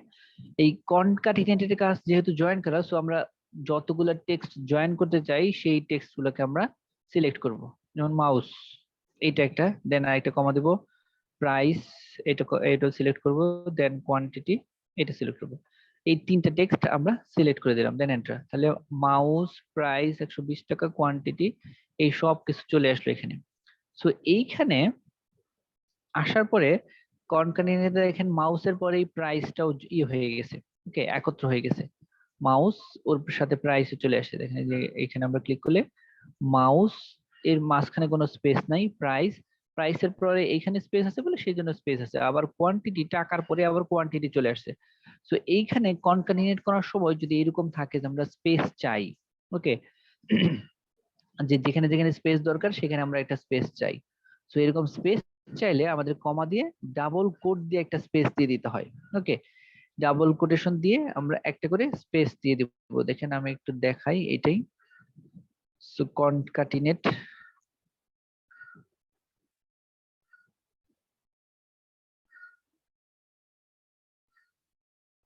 এই কনকাটিনেটের কাজ যেহেতু জয়েন করা, সো আমরা যতগুলো টেক্সট জয়েন করতে চাই সেই টেক্সট গুলোকে আমরা সিলেক্ট করব। যেমন মাউস, এইটা একটা, দেন আরেকটা কমা দেব, প্রাইস, এটা সিলেক্ট করব, দেন কোয়ান্টিটি, এটা সিলেক্ট করব। এই তিনটা টেক্সট আমরা সিলেক্ট করে দিলাম, দেন এন্টার। তাহলে মাউস, প্রাইস 120 টাকা, কোয়ান্টিটি, এই সব কিছু চলে আসলো এখানে। সো এইখানে আসার পরে কনকাটিনেট দেখেন মাউসের পরে এই প্রাইসটাও হয়ে গেছে। ওকে, একত্র হয়ে গেছে, মাউস ওর সাথে প্রাইস চলে আসে। দেখেন যে এখানে আমরা ক্লিক করলে মাউস এর মাঝখানে কোনো স্পেস নাই, প্রাইস, প্রাইসের পরে এইখানে স্পেস আছে বলে সেই জন্য স্পেস আছে, আবার কোয়ান্টিটি, টাকার পরে আবার কোয়ান্টিটি চলে আসছে। সো এইখানে কনকাটিনেট করার সময় যদি এরকম থাকে যে আমরা স্পেস চাই, ওকে, যে যেখানে যেখানে স্পেস দরকার সেখানে আমরা একটা স্পেস চাই, সো এরকম স্পেস চাইলে আমাদের কমা দিয়ে ডাবল কোট দিয়ে একটা স্পেস দিয়ে দিতে হয়। ওকে, ডাবল কোটেশন দিয়ে আমরা একটা করে স্পেস দিয়ে দিব। দেখেন আমি একটু দেখাই এটাই। সো কনকাটিনেট,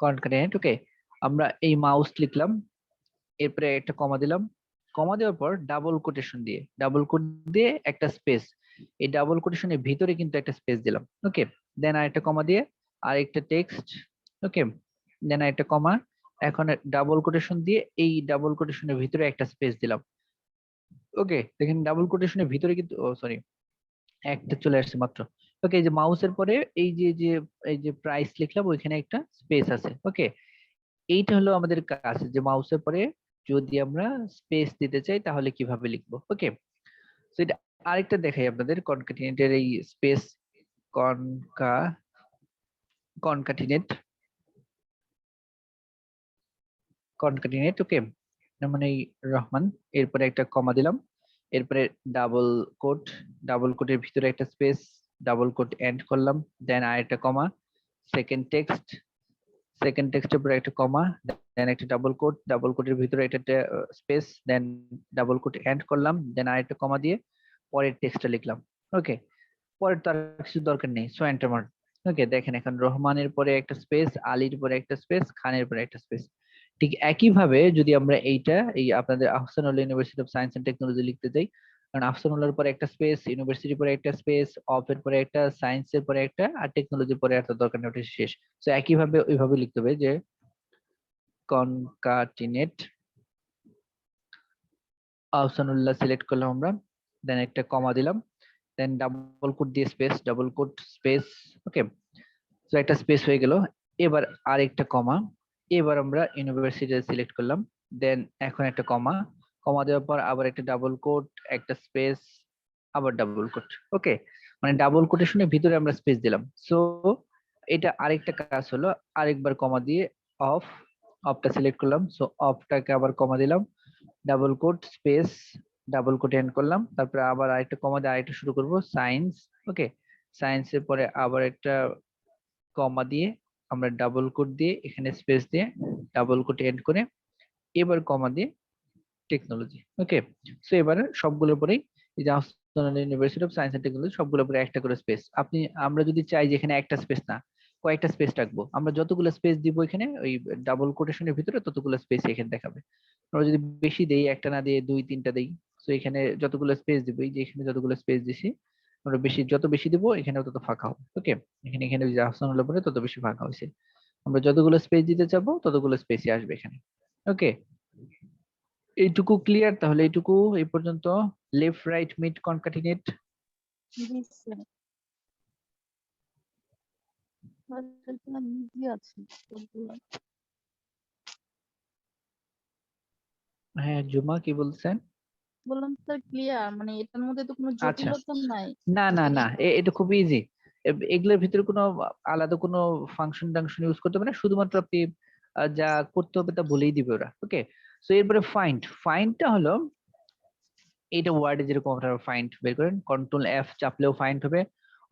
কনকাটিনেট, ওকে, আমরা এই মাউস লিখলাম, এরপরে একটা কমা দিলাম, কমা দেওয়ার পর ডাবল কোটেশন দিয়ে, ডাবল কোট দিয়ে একটা স্পেস, এই ডাবল কোটেশনের ভিতরে কিন্তু একটা স্পেস দিলাম। ওকে, দেন আরেকটা কমা দিয়ে আরেকটা টেক্সট, ওকে, দেন আরেকটা কমা, এখন ডাবল কোটেশন দিয়ে এই ডাবল কোটেশনের ভিতরে একটা স্পেস দিলাম। ওকে, দেখেন ডাবল কোটেশনের ভিতরে কিন্তু, ও সরি, একটা চলে আসছে মাত্র। ওকে, এই যে মাউসের পরে এই যে প্রাইস লিখলাম, ওইখানে একটা স্পেস আছে। ওকে, এইটা হলো আমাদের কাজ, যে মাউসের পরে যদি আমরা স্পেস দিতে চাই তাহলে কিভাবে লিখবো। ওকে, তো এটা আরেকটা দেখাই আপনাদের, কনকাটিনেটের এই স্পেস, কনকা কনকাটিনেট, কনকাটিনেট, ওকে, মানে রহমান, এরপরে একটা কমা দিলাম, এরপরে ডাবল কোট, ডাবল কোটের ভিতরে একটা স্পেস, ডাবল কোট এন্ড করলাম, দেন আরেকটা কমা, সেকেন্ড টেক্সট, সেকেন্ড টেক্সটের পরে একটা কমা, দেন একটা ডাবল কোট, ডাবল কোটের ভিতরে একটা space, then double quote end করলাম, দেন আরেকটা কমা দিয়ে পরের টেক্সটটা লিখলাম। ওকে, পরের তো আর কিছু দরকার নেই, সো এন্টার মার। ওকে, দেখেন এখন রহমানের পরে একটা স্পেস, আলীর পরে একটা স্পেস, খানের পরে একটা স্পেস। ঠিক একইভাবে যদি আমরা এই আপনাদের Ahsanullah university of science and technology লিখতে চাই, কারণ আহসানুল্লাহর পরে একটা স্পেস, ইউনিভার্সিটির পরে একটা স্পেস, অফ এর পরে একটা, সায়েন্সের পরে একটা, আর টেকনোলজির পরে একটা দরকার নেই, ওটা শেষ। তো একইভাবে ওইভাবে লিখতে হবে যে কনকাটিনেট, আহসানুল্লাহ সিলেক্ট করলাম আমরা, দেন একটা কমা দিলাম, দেন ডাবল কোট দিয়ে স্পেস, ডাবল কোট স্পেস। ওকে, তো একটা স্পেস হয়ে গেল। এবার আরেকটা কমা, এবার আমরা ইউনিভার্সিটি সিলেক্ট করলাম, দেন এখন একটা কমা, কমা দেওয়ার পর আবার একটা ডাবল কোট, একটা স্পেস, আবার ডাবল কোট। ওকে, মানে ডাবল কোটেশনের ভিতরে আমরা স্পেস দিলাম। সো এটা আরেকটা কাজ হলো, আরেকবার কমা দিয়ে অফ, অফটা সিলেক্ট করলাম, সো অফটাকে আবার কমা দিলাম, double quote space, double quote end করলাম, তারপরে আবার আরেকটা কমা দিয়ে আরেকটা শুরু করব সায়েন্স। ওকে, সায়েন্সের পরে আবার একটা কমা দিয়ে আমরা ডাবল কোট দিয়ে এখানে স্পেস দিয়ে ডাবল কোট এন্ড করে এবার কমা দিয়ে টেকনোলজি। ওকে, সো এবারে সবগুলোর পরেই এই যে university of science and technology সবগুলোর পরে একটা করে স্পেস। আমরা যদি চাই যে এখানে একটা স্পেস না কয়েকটা স্পেস রাখবো, আমরা যতগুলো স্পেস দিব এখানে ওই ডাবল কোটেশনের ভিতরে ততগুলো স্পেস এখানে দেখাবে। আমরা যদি বেশি দেই, একটা না দিয়ে দুই তিনটা দেই, তো এখানে যতগুলো স্পেস দিব, এই যে এখানে যতগুলো স্পেস দিছি আমরা যত বেশি দিব এখানেও তত ফাঁকা হবে। ওকে, এখানে এখানে যে আহসান হলে পরে তত বেশি ফাঁকা হয়েছে। আমরা যতগুলো স্পেস দিতে চাবো ততগুলো স্পেসই আসবে এখানে। ওকে, এইটুকু ক্লিয়ার? তাহলে এইটুকু এই পর্যন্ত। Left right mid concatenate. জি স্যার। ইজি আছে সবগুলো। হ্যাঁ জুমা কি বলছেন? বললাম স্যার ক্লিয়ার, মানে এটার মধ্যে তো কোনো আচ্ছা, জটিলতা নাই। না না খুবই না, easy। এটা খুব ইজি। এগুলোর ভিতরে কোনো আলাদা কোনো ফাংশন টাংশন ইউজ করতে হবে না, শুধুমাত্র আপনি যা করতে হবে তা বলেই দিবে ওরা। ওকে, সো এরপরে ফাইন্ড। ফাইন্ডটা হলো এইটা ওয়ার্ডে যেরকম আপনারা ফাইন্ড বের করেন, কন্ট্রোল এফ চাপলেও ফাইন্ড হবে,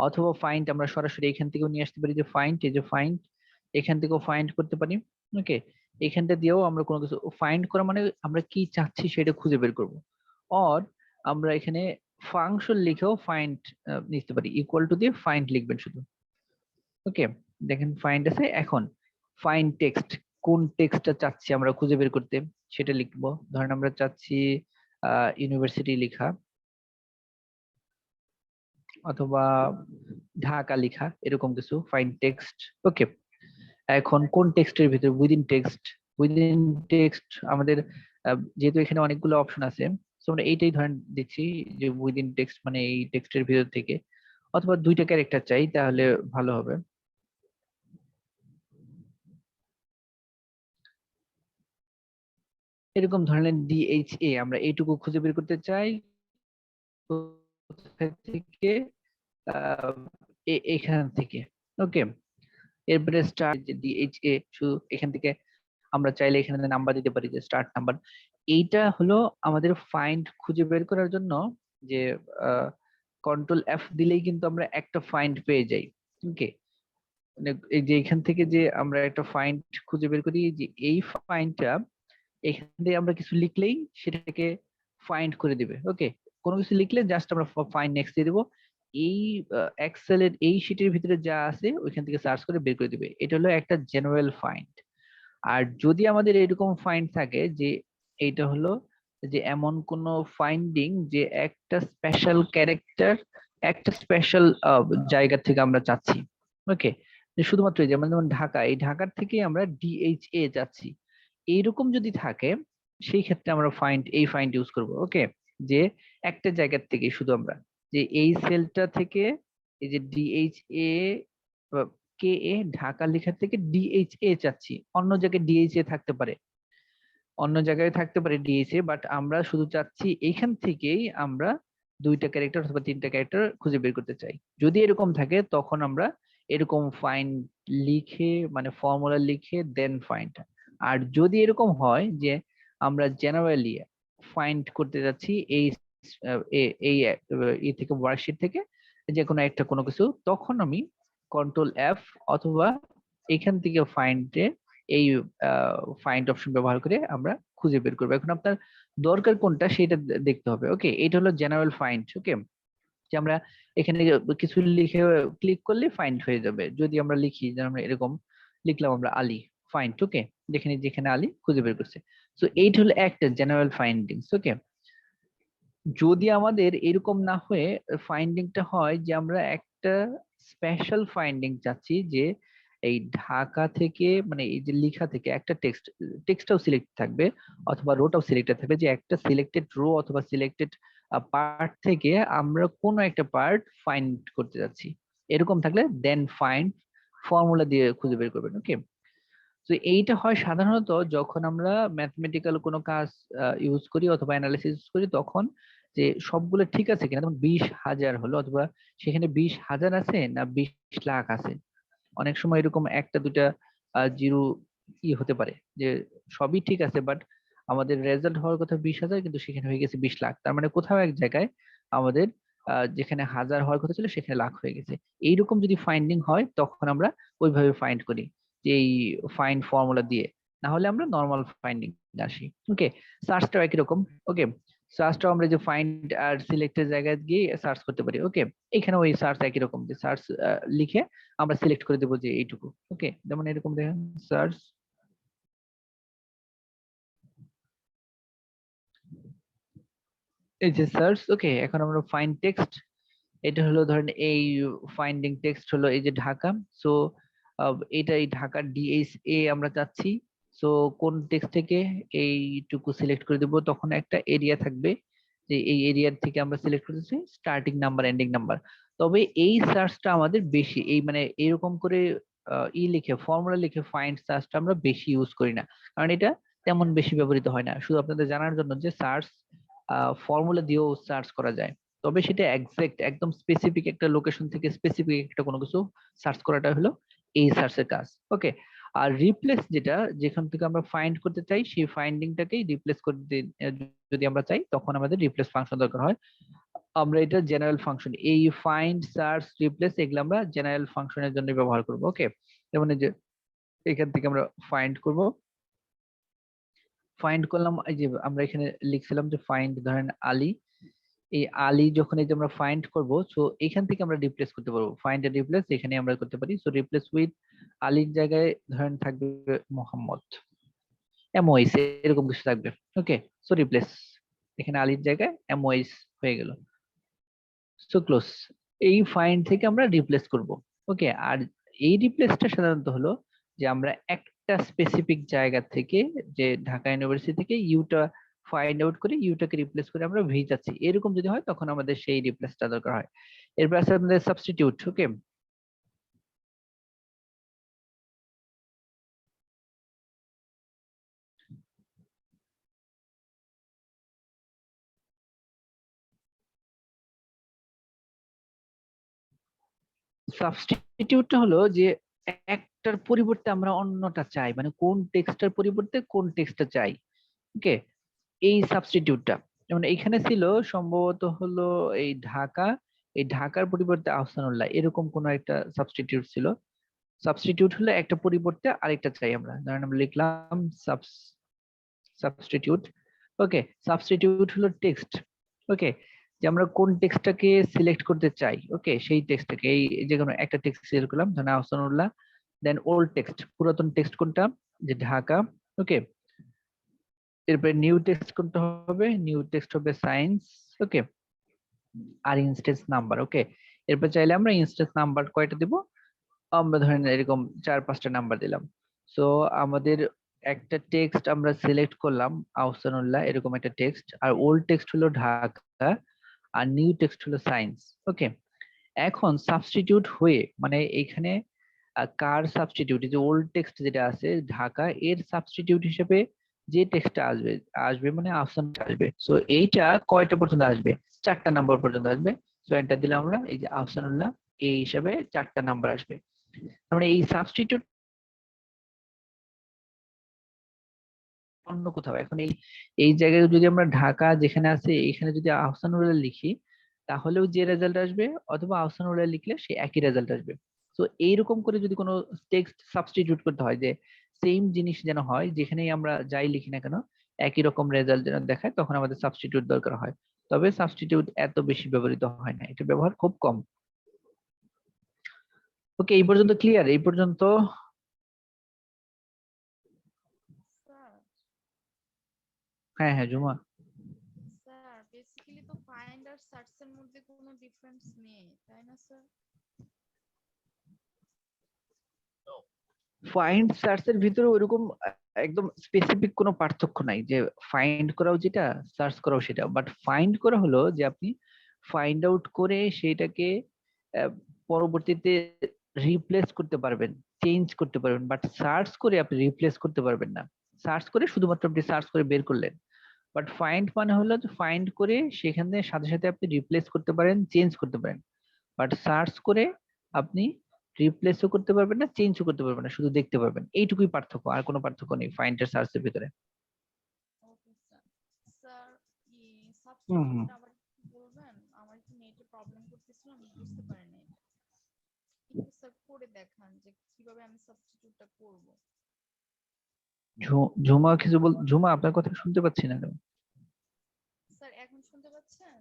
অথবা ফাইন্ড আমরা সরাসরি এখান থেকেও নিয়ে আসতে পারি, যে ফাইন্ড, এই যে ফাইন্ড, এখান থেকেও ফাইন্ড করতে পারি। ওকে, এখানটা দিয়েও আমরা কোনো কিছু ফাইন্ড করা মানে আমরা কি চাচ্ছি সেটা খুঁজে বের করব। অর আমরা এখানে ফাংশন লিখেও ফাইন্ড নিতে পারি, ইকুয়াল টু দিয়ে ফাইন্ড লিখবেন শুধু। ওকে, দেখেন ফাইন্ড আছে। এখন ফাইন্ড টেক্সট, কোন টেক্সটটা চাচ্ছি আমরা খুঁজে বের করতে সেটা লিখবো। ধরেন আমরা চাচ্ছি ইউনিভার্সিটি লেখা অথবা ঢাকা লেখা, এরকম কিছু ফাইন্ড টেক্সট। ওকে, এখন কোন টেক্সটের ভিতরে, উইদিন টেক্সট। উইদিন টেক্সট আমাদের যেহেতু এখানে অনেকগুলো অপশন আছে, তো আমরা এইটাই ধরেন দিচ্ছি যে উইদিন টেক্সট মানে এই টেক্সটের ভিতর থেকে, অথবা দুইটা ক্যারেক্টার চাই তাহলে ভালো হবে। এরকম ধরনের ডিএইচএ আমরা এইটুকু খুঁজে বের করতে চাই কোথা থেকে, আহ, এখান থেকে। ওকে, এরপরে স্টার্ট যে ডিএইচএ শুধু এখান থেকে আমরা চাইলে এখানে নাম্বার দিতে পারি যে স্টার্ট নাম্বার। এইটা হলো আমাদের ফাইন্ড খুঁজে বের করার জন্য, যে কন্ট্রোল এফ দিলেই কিন্তু আমরা একটা ফাইন্ড পেয়ে যাই। ওকে, মানে এই যে এখান থেকে যে আমরা একটা ফাইন্ড খুঁজে বের করি, যে এই ফাইন্ডটা এখান থেকে আমরা কিছু লিখলেই সেটাকে ফাইন্ড করে দিবে। ওকে, কোনো কিছু লিখলে জাস্ট আমরা ফাইন্ড নেক্সট দিয়ে দেবো, এই এক্সেলের এই শিটের ভিতরে যা আছে ওইখান থেকে সার্চ করে বের করে দিবে। এটা হলো একটা জেনারেল ফাইন্ড। আর যদি আমাদের এরকম ফাইন্ড থাকে যে এইটা হলো যে এমন কোন ফাইন্ডিং যে একটা স্পেশাল ক্যারেক্টার একটা স্পেশাল জায়গা থেকে আমরা চাচ্ছি। ওকে, শুধুমাত্র এই যেমন যেমন ঢাকা, এই ঢাকার থেকে আমরা ডিএইচএ চাচ্ছি, এইরকম যদি থাকে সেই ক্ষেত্রে আমরা এই ফাইন্ড ইউজ করব। ওকে, যে একটা জায়গার থেকে শুধু আমরা যে এই সেলটা থেকে এই যে ডিএইচএ কে এ ঢাকা লেখার থেকে ডিএইচএ চাচ্ছি, অন্য জায়গায় ডিএইচএ থাকতে পারে, অন্য জায়গায় থাকতে পারে ডিএইচএ, বাট আমরা শুধু চাচ্ছি এইখান থেকেই আমরা দুইটা ক্যারেক্টার অথবা তিনটা ক্যারেক্টার খুঁজে বের করতে চাই। যদি এরকম থাকে তখন আমরা এরকম ফাইন্ড লিখে মানে ফর্মুলা লিখে দেন ফাইন্ড। আর যদি এরকম হয় যে আমরা জেনারেলি ফাইন্ড করতে যাচ্ছি এই এই এই থেকে ওয়ার্কশিট থেকে যে কোনো একটা কোনো কিছু, তখন আমি কন্ট্রোল এফ অথবা এখান থেকে ফাইন্ডে এই ফাইন্ড অপশন ব্যবহার করে আমরা খুঁজে বের করবো। এখন আপনার দরকার কোনটা সেটা দেখতে হবে। ওকে, এটা হলো জেনারেল ফাইন্ড। ওকে, যে আমরা এখানে কিছু লিখে ক্লিক করলে ফাইন্ড হয়ে যাবে। যদি আমরা লিখি যে আমরা এরকম লিখলাম আমরা আলী, ফাইন্ড। ওকে, যেখানে যেখানে আলী খুঁজে বের করছে। তো এইটা হলো একটা জেনারেল ফাইন্ডিংস। ওকে, যদি আমাদের এরকম না হয়ে ফাইন্ডিংটা হয় যে আমরা একটা স্পেশাল ফাইন্ডিং চাচ্ছি, যে এই ঢাকা থেকে মানে এই যে লেখা থেকে একটা টেক্সটটাও সিলেক্ট থাকবে অথবা রোটাও সিলেক্টেড থাকবে, যে একটা সিলেক্টেড রো অথবা সিলেক্টেড পার্ট থেকে আমরা কোনো একটা পার্ট ফাইন্ড করতে যাচ্ছি, এরকম থাকলে দেন ফাইন্ড ফর্মুলা দিয়ে খুঁজে বের করবেন। ওকে, তো এইটা হয় সাধারণত যখন আমরা ম্যাথমেটিক্যাল কোনো কাজ ইউজ করি অথবা অ্যানালিসিস করি, তখন যে সবগুলো ঠিক আছে কিনা, যেমন 20,000 হলো, অথবা সেখানে 20,000 আছে না 20 লাখ আছে। অনেক সময় এরকম একটা দুটা জিরো হতে পারে যে সবই ঠিক আছে, বাট আমাদের রেজাল্ট হওয়ার কথা 20,000 কিন্তু সেখানে হয়ে গেছে 20 লাখ। তার মানে কোথাও এক জায়গায় আমাদের যেখানে হাজার হওয়ার কথা ছিল সেখানে লাখ হয়ে গেছে। এইরকম যদি ফাইন্ডিং হয় তখন আমরা ওইভাবে ফাইন্ড করি, যে এই ফাইন্ড ফর্মুলা দিয়ে। না হলে আমরা নর্মাল ফাইন্ডিং আসি। ওকে, সার্চটাও একই রকম। ওকে, সার্চটাও আমরা যে ফাইন্ড আর সিলেক্টের জায়গায় গিয়ে সার্চ করতে পারি। ওকে, এখানে ওই সার্চ একই রকম, যে সার্চ লিখে আমরা সিলেক্ট করে দেবো যে এইটুকু। ওকে, যেমন এরকম দেখেন সার্চ, এই যে সার্চ। ওকে, এখন আমরা ফাইন্ড টেক্সট, এটা হলো ধরেন এই ফাইন্ডিং টেক্সট হলো এই যে ঢাকা। সো এটা এই ঢাকার ডিএসএ আমরা চাচ্ছি। সো কোন টেক্সট থেকে এইটুকু সিলেক্ট করে দেবো, তখন একটা এরিয়া থাকবে, যে এই এরিয়ার থেকে আমরা সিলেক্ট করতেছি স্টার্টিং নাম্বার এন্ডিং নাম্বার। তবে এই সার্চটা আমাদের বেশি, এই মানে এরকম করে লিখে ফর্মুলা লিখে ফাইন্ড সার্চটা আমরা বেশি ইউজ করি না, কারণ এটা তেমন বেশি ব্যবহৃত হয় না। শুধু আপনাদের জানার জন্য যে সার্চ ফর্মুলা দিয়েও সার্চ করা যায়, তবে সেটা এক্সাক্ট একদম স্পেসিফিক একটা লোকেশন থেকে স্পেসিফিক একটা কোনো কিছু সার্চ করাটা হলো এই সার্চের কাজ। ওকে, আর রিপ্লেস যেটা, যেখান থেকে আমরা ফাইন্ড করতে চাই সেই ফাইন্ডিংটাকেই রিপ্লেস করতে যদি আমরা চাই, তখন আমাদের রিপ্লেস ফাংশন দরকার হয়। আমরা এটা জেনারেল ফাংশন, এই ফাইন্ড সার্চ রিপ্লেস এগুলো আমরা জেনারেল ফাংশনের জন্য ব্যবহার করব। ওকে, যেমন এই যে এখান থেকে আমরা ফাইন্ড করব, ফাইন্ড করলাম, এই যে আমরা এখানে লিখছিলাম যে ফাইন্ড ধরেন আলী। এই আলী যখন এই যে আমরা ফাইন্ড করব, সো এখান থেকে আমরা রিপ্লেস করতে পারবো, ফাইন্ড এন্ড রিপ্লেস এখানে আমরা করতে পারি। সো রিপ্লেস উইথ আলীর জায়গায় ধরেন থাকবে মোহাম্মদ, এমওএস এরকম কিছু থাকবে। ওকে, সো রিপ্লেস এখানে আলীর জায়গায় এমওএস হয়ে গেল। সো ক্লোজ, এই ফাইন্ড থেকে আমরা রিপ্লেস করব। ওকে, আর এই রিপ্লেসটা সাধারণত হলো যে আমরা একটা স্পেসিফিক জায়গা থেকে, যে ঢাকা ইউনিভার্সিটি থেকে ইউটা ফাইন্ড আউট করে ইউটাকে রিপ্লেস করে আমরা ভি যাচ্ছি, এরকম যদি হয় তখন আমাদের সেই রিপ্লেসটা দরকার হয়। এরপর আছে আমাদের সাবস্টিটিউট। ওকে, সাবস্টিটিউটটা হলো যে একটার পরিবর্তে আমরা অন্যটা চাই, মানে কোন টেক্সটার পরিবর্তে কোন টেক্সটটা চাই। ওকে, এই সাবস্টিটিউটটা যেমন এইখানে ছিল সম্ভবত হলো এই ঢাকা, এই ঢাকার পরিবর্তে আহসানুল্লাহ, এরকম কোন একটা সাবস্টিটিউট ছিল। সাবস্টিটিউট হলো একটা পরিবর্তে আরেকটা চাই আমরা, ধরেন আমরা লিখলাম সাবস্টিটিউট। ওকে, সাবস্টিটিউট হলো টেক্সট। ওকে, যে আমরা কোন টেক্সটটাকে সিলেক্ট করতে চাই, ওকে সেই টেক্সটটাকে, এই যে কোনো একটা টেক্সট সিলেক্ট করলাম, ধরেন আহসানুল্লাহ, দেন ওল্ড টেক্সট, পুরাতন টেক্সট কোনটা, যে ঢাকা। ওকে, এরপরে নিউ টেক্সট কোনটা হবে, নিউ টেক্সট হবে সায়েন্স। ওকে, আর ইনস্টেন্স নাম্বার। ওকে, এরপর চাইলে আমরা ইনস্টেন্স নাম্বার কয়টা দিব, আমরা ধরেন এরকম 4-5টা নাম্বার দিলাম। সো আমাদের একটা টেক্সট আমরা সিলেক্ট করলাম আহসানুল্লাহ, এরকম একটা টেক্সট, আর ওল্ড টেক্সট হলো ঢাকা, আর নিউ টেক্সট হলো সায়েন্স। ওকে, এখন সাবস্টিটিউট হয়ে মানে এখানে কার সাবস্টিটিউট, যে ওল্ড টেক্সট যেটা আছে ঢাকা, এর সাবস্টিটিউট হিসেবে যে টেক্সটটা আসবে আসবে মানে আফসান আসবে। সো এইটা কয়টা পর্যন্ত আসবে, 4টা নাম্বার পর্যন্ত আসবে। সো এন্টার দিলাম আমরা, এই যে আফসানুল্লাহ এই হিসাবে 4টা নাম্বার আসবে। আমরা এই সাবস্টিটিউট অন্য কোথাও, এখন এই এই জায়গায় যদি আমরা ঢাকা যেখানে আছে এখানে যদি আহসানুল্লাহ লিখি, তাহলেও যে রেজাল্ট আসবে, অথবা আহসানুল্লাহ লিখলে সে একই রেজাল্ট আসবে। তো এইরকম করে যদি কোনো টেক্সট সাবস্টিটিউট করতে হয়, যে সেম জিনিস যেন হয়, যেখানেই আমরা যাই লিখি না কেন একই রকম রেজাল্ট যেন দেখায়, তখন আমাদের সাবস্টিটিউট দরকার হয়। তবে সাবস্টিটিউট এত বেশি ব্যবহৃত হয় না, এটা ব্যবহার খুব কম। ওকে, এই পর্যন্ত ক্লিয়ার? এই পর্যন্ত স্যার হ্যাঁ হ্যাঁ জুমা। স্যার বেসিক্যালি তো ফাইন্ড আর সার্চ এর মধ্যে কোনো ডিফারেন্স নেই, তাই না স্যার? ফাইন্ড সার্চ এর ভিতরে ওইরকম একদম স্পেসিফিক কোনো পার্থক্য নাই, যে ফাইন্ড করাও যেটা সার্চ করাও সেটা। বাট ফাইন্ড করা হলো যে আপনি ফাইন্ড আউট করে সেটাকে পরবর্তীতে রিপ্লেস করতে পারবেন, চেঞ্জ করতে পারবেন, বাট সার্চ করে আপনি রিপ্লেস করতে পারবেন না। সার্চ করে শুধুমাত্র আপনি সার্চ করে বের করলেন, বাট ফাইন্ড মানে হলো যে ফাইন্ড করে সেখানে সাথে সাথে আপনি রিপ্লেস করতে পারেন, চেঞ্জ করতে পারেন। বাট সার্চ করে আপনি রিপ্লেসও করতে পারবেন না, চেঞ্জও করতে পারবেন না, শুধু দেখতে পারবেন। এইটুকুই পার্থক্য, আর কোনো পার্থক্য নেই ফাইন্ড আর সার্চের ভিতরে। Okay sir. স্যার হুম হুম। সাবস্টিটিউটটা আবার একটু বলবেন? আমার একটু নেটে প্রবলেম করতেছিল, আমি বুঝতে পারিনি এটা। একটু স্যার করে দেখান যে কিভাবে আমি সাবস্টিটিউটটা করব। ঝুমা কিছু বল, ঝুমা আপনার কথা শুনতে পাচ্ছি না কেন? স্যার এখন শুনতে পাচ্ছেন?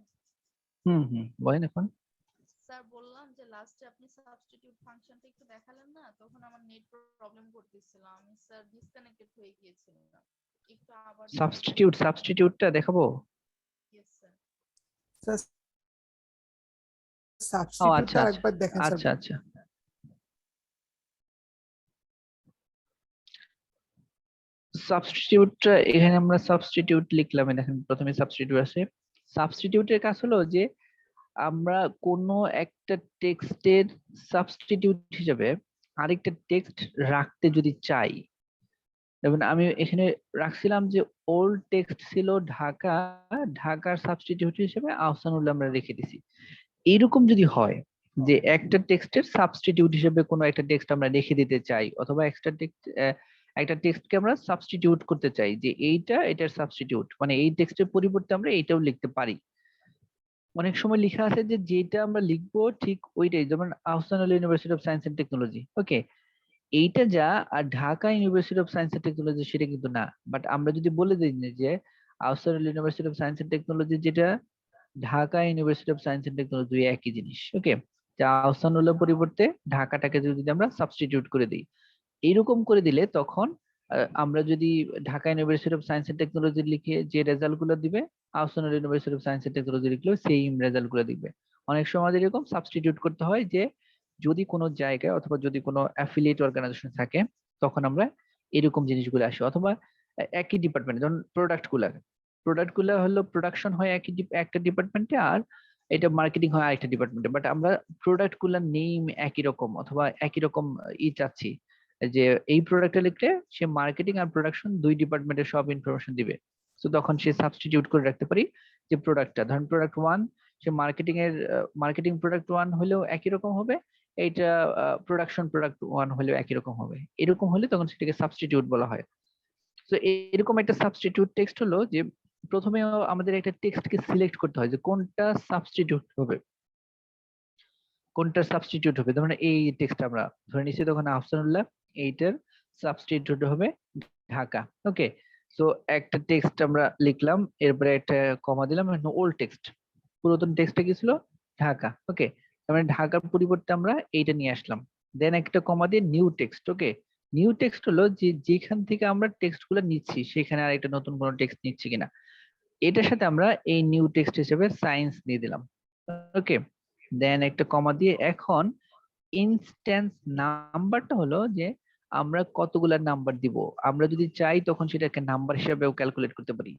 হুম হুম, বলেন এখন। স্যার বললাম যে লাস্টে আপনি সাবস্টিটিউট ফাংশনটা একটু দেখালেন না, তখন আমার নেট প্রবলেম করতেছিল, আমি স্যার ডিসকানেক্টেড হয়ে গিয়েছিলাম। একটু আবার যদি দেখান। সাবস্টিটিউটটা দেখাবো? Yes sir. স্যার ও সাবস্টিটিউটটা আচ্ছা আচ্ছা আরেকবার দেখেন স্যার। আচ্ছা আচ্ছা। সাবস্টিটিউটটা এখানে আমরা সাবস্টিটিউট লিখলাম, এই দেখেন প্রথমে সাবস্টিটিউট আছে। সাবস্টিটিউটের কাজ হলো যে আমরা কোনো একটা টেক্সটের সাবস্টিটিউট হিসেবে আরেকটা টেক্সট রাখতে যদি চাই, যেমন আমি এখানে রাখছিলাম যে ওল্ড টেক্সট ছিল ঢাকা, ঢাকার সাবস্টিটিউট হিসেবে আহসানুল্লাহ আমরা রেখে দিছি। এইরকম যদি হয় যে একটা টেক্সটের সাবস্টিটিউট হিসেবে কোনো একটা টেক্সট আমরা রেখে দিতে চাই, অথবা একটা টেক্সটকে আমরা সাবস্টিটিউট করতে চাই যে এইটা এটার সাবস্টিটিউট, মানে এই টেক্সটের পরিবর্তে আমরা এইটাও লিখতে পারি। অনেক সময় লেখা আছে যে যেটা আমরা লিখবো ঠিক ওইটাই, যেমন Ahsanullah university of science and technology, okay, এইটা যা, আর Dhaka university of science and technology সেটা কিন্তু না। বাট আমরা যদি বলে দিই যে Ahsanullah university of science and technology যেটা, Dhaka university of science and technology একই জিনিস, ওকে। যা আহসানুল্লাহ পরিবর্তে ঢাকাটাকে যদি আমরা সাবস্টিটিউট করে দিই, এইরকম করে দিলে তখন আমরা যদি Dhaka university of science and technology লিখে যে রেজাল্ট গুলো দিবে, Ahsanullah university of science and technology লিখলেও সেম রেজাল্ট গুলো দিবে। অনেক সময় আমাদের এরকম সাবস্টিটিউট করতে হয় যে যদি কোনো জায়গায় অথবা যদি কোনো অ্যাফিলিয়েট অর্গানাইজেশন থাকে, তখন আমরা এরকম জিনিসগুলো আসি। অথবা একই ডিপার্টমেন্ট, যেমন প্রোডাক্ট গুলা হলো প্রোডাকশন হয় একটা ডিপার্টমেন্টে, আর এটা মার্কেটিং হয় আরেকটা ডিপার্টমেন্টে, বাট আমরা প্রোডাক্ট গুলার নেম একই রকম অথবা একই রকম চাচ্ছি যে এই প্রোডাক্টটা লিখলে সে মার্কেটিং আর প্রোডাকশন দুই ডিপার্টমেন্টের সব ইনফরমেশন দিবে। তো তখন সে সাবস্টিটিউট করে রাখতে পারি যে প্রোডাক্টটা, ধরেন প্রোডাক্ট ওয়ান, সে মার্কেটিং প্রোডাক্ট ওয়ান হলেও একই রকম হবে, এইটা প্রোডাকশন প্রোডাক্ট ওয়ান হলেও একই রকম হবে। এরকম হলে তখন সেটাকে সাবস্টিটিউট বলা হয়। তো এরকম একটা সাবস্টিটিউট টেক্সট হলো যে প্রথমে আমাদের একটা টেক্সটকে সিলেক্ট করতে হয় যে কোনটা সাবস্টিটিউট হবে, যেমন এই টেক্সট আমরা ধরে নিচ্ছি, তখন আহসানুল্লাহ, এইটার সাবস্টিটিউট হবে ঢাকা, ওকে। সো একটা টেক্সট আমরা লিখলাম, এরপরে একটা কমা দিলাম, ওল্ড টেক্সট, পুরাতন টেক্সটটা কি ছিল ঢাকা, ওকে। তার মানে ঢাকার পরিবর্তে আমরা এইটা নিয়ে আসলাম, দেন একটা কমা দিয়ে নিউ টেক্সট, ওকে। নিউ টেক্সট হলো যে যেখান থেকে আমরা টেক্সট গুলো নিচ্ছি সেখানে আর একটা নতুন কোনো টেক্সট নিচ্ছি কিনা, এটার সাথে আমরা এই নিউ টেক্সট হিসেবে সায়েন্স দিয়ে দিলাম, ওকে। দেন একটা কমা দিয়ে এখন ইনস্ট্যান্স নাম্বারটা হলো যে আমরা কতগুলা নাম্বার দিব, আমরা যদি চাই তখন সেটাকে নাম্বার হিসেবেও ক্যালকুলেট করতে পারি।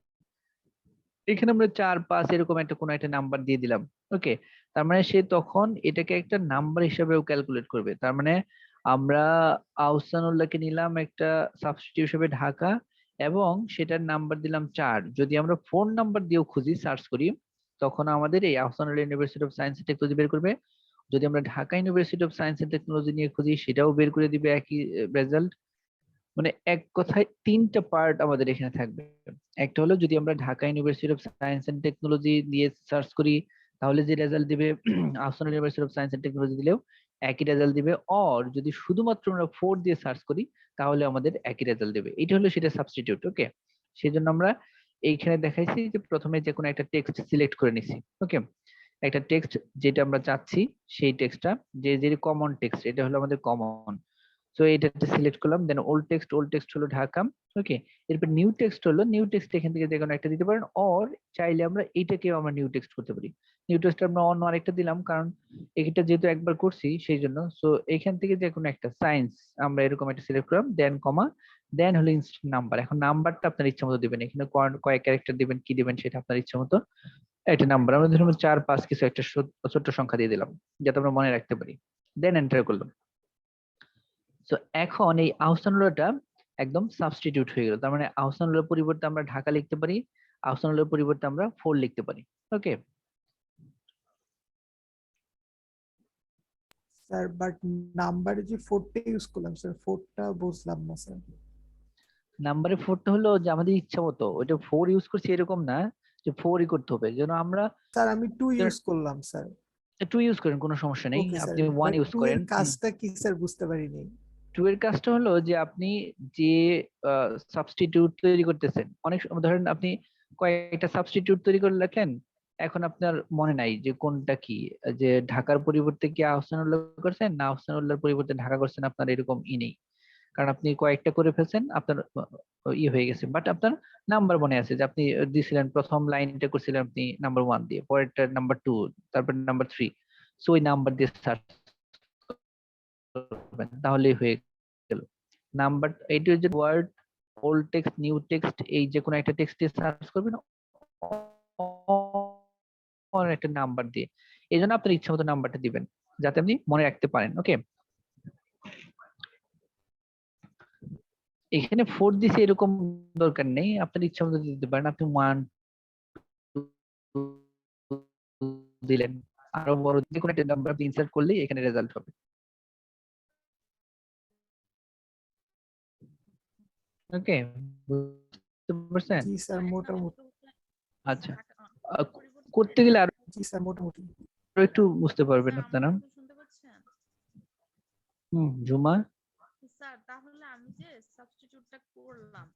এখানে আমরা 4 5 এরকম একটা কোনো একটা নাম্বার দিয়ে দিলাম, ওকে। তার মানে সে তখন এটাকে একটা নাম্বার হিসেবেও ক্যালকুলেট করবে। তার মানে আমরা আহসানুল্লাহকে নিলাম একটা সাবস্টিটিউট হিসেবে ঢাকা, এবং সেটার নাম্বার দিলাম 4। যদি আমরা ফোন নাম্বার দিয়েও খুঁজি, সার্চ করি, তখন আমাদের এই Ahsanullah university of science and technology বের করবে। যদি আমরা Dhaka university of science and technology নিয়ে খুঁজি, সেটাও বের করে দিবে একই রেজাল্ট। মানে এক কথায় তিনটা পার্ট আমাদের এখানে থাকবে। একটা হলো যদি আমরা Dhaka university of science and technology দিয়ে সার্চ করি, তাহলে যে রেজাল্ট দিবে Ahsan university of science and technology দিলেও একই রেজাল্ট দিবে। অর যদি শুধুমাত্র আমরা 4 দিয়ে সার্চ করি, তাহলে আমাদের একই রেজাল্ট দেবে। এটা হলো সেটা সাবস্টিটিউট, ওকে। সেজন্য আমরা এইখানে দেখাইছি যে প্রথমে যে কোনো একটা টেক্সট সিলেক্ট করে নিছি, ওকে। একটা টেক্সট যেটা আমরা চাচ্ছি, সেই টেক্সটটা যে কমন টেক্সট, এটা হলো আমাদের কমন। সো এটা সিলেক্ট করলাম, দেন ওল্ড টেক্সট হলো ঢাকা, ওকে। এরপর নিউ টেক্সট হলো, নিউ টেক্সট এখান থেকে যে কোনো একটা দিতে পারেন, অর চাইলে আমরা এইটাকেও আমরা নিউ টেক্সট করতে পারি। নিউ টেক্সট আমরা অন্য আরেকটা দিলাম, কারণ এটা যেহেতু একবার করছি সেই জন্য। সো এখান থেকে যে কোনো একটা সায়েন্স আমরা এরকম একটা সিলেক্ট করলাম, দেন কমা, দেন হলো ইনস্ট্যান্ট নাম্বার। এখন নাম্বারটা আপনার ইচ্ছা মতো দিবেন, এখানে কয়েক ক্যারেক্টার দিবেন, কি দিবেন সেটা আপনার ইচ্ছা মতো। একটা নাম্বার আমরা ধরুন 4 5 কিছু একটা ছোট্ট সংখ্যা দিয়ে দিলাম, যাতে আমরা মনে রাখতে পারি। দেন এন্টার করলাম। তো এখন এই আহসানুল্লাহটা একদম সাবস্টিটিউট হয়ে গেল। তার মানে আহসানুল্লাহর পরিবর্তে আমরা ঢাকা লিখতে পারি, আহসানুল্লাহর পরিবর্তে আমরা 4 লিখতে পারি। ওকে, স্যার বাট নাম্বারে যে 4টা ইউজ করলাম স্যার, 4টা বুঝলাম না স্যার। নাম্বারে 4টা হলো যে আমাদের ইচ্ছা মতো, ওইটা 4 ইউজ করছি এরকম না যে 4ই করতে হবে, যেন আমরা স্যার আমি 2 ইউজ করলাম স্যার। 2 ইউজ করেন, কোনো সমস্যা নেই, ওকে স্যার, আপনি 1 বাট ইউজ 2 করেন। এর কাজটা কি স্যার বুঝতে পারিনি। 2 এর কাজটা হলো যে আপনি যে সাবস্টিটিউট তৈরি করতেছেন, অনেক সময় ধরেন আপনি কয়েকটা সাবস্টিটিউট তৈরি করে রাখলেন, এখন আপনার মনে নাই যে কোনটা কি, যে ঢাকার পরিবর্তে কি আহসানুল্লাহ করছেন না আহসানুল্লাহর পরিবর্তে ঢাকা করছেন, আপনার এরকম নেই, কারণ আপনি কয়েকটা করে ফেলছেন, আপনার ইয়ে হয়ে গেছে, বাট আপনার নাম্বার মনে আছে যে আপনি দিছিলেন প্রথম লাইনটা করছিলেন আপনি নাম্বার 1 দিয়ে, পরেরটা নাম্বার 2, তারপর নাম্বার 3, সো ওই নাম্বার দিয়ে সার্চ করবেন তাহলেই হয়ে গেল। নাম্বার এইটা যে word, old text, new text, এই যে কোনো একটা টেক্সটে সার্চ করবেন অর একটা নাম্বার দিয়ে, এই জন্য আপনার ইচ্ছা মতো নাম্বারটা দিবেন যাতে আপনি মনে রাখতে পারেন। ওকে, এখানে 4 দিছে এরকম দরকার নেই, আপনার ইচ্ছা মতো দিতে পারেন, আপনি 1 দিলেন, আরো বড় যে কোনো একটা নাম্বার আপনি ইনসার্ট করলেই এখানে রেজাল্ট হবে। ওকে, বুঝতে পারছেন? জি স্যার এখন আমি মোটামুটি। যেটা বলছিলাম, আচ্ছা, পরিবর্তে করতে গেলে আরো জি স্যার মোটামুটি। একটু বুঝতে পারবেন স্যার আপনারা। আমাকে একটু শুনতে পাচ্ছেন? জুমা, স্যার তাহলে আমি যে সাবস্টিটিউটটা করলাম,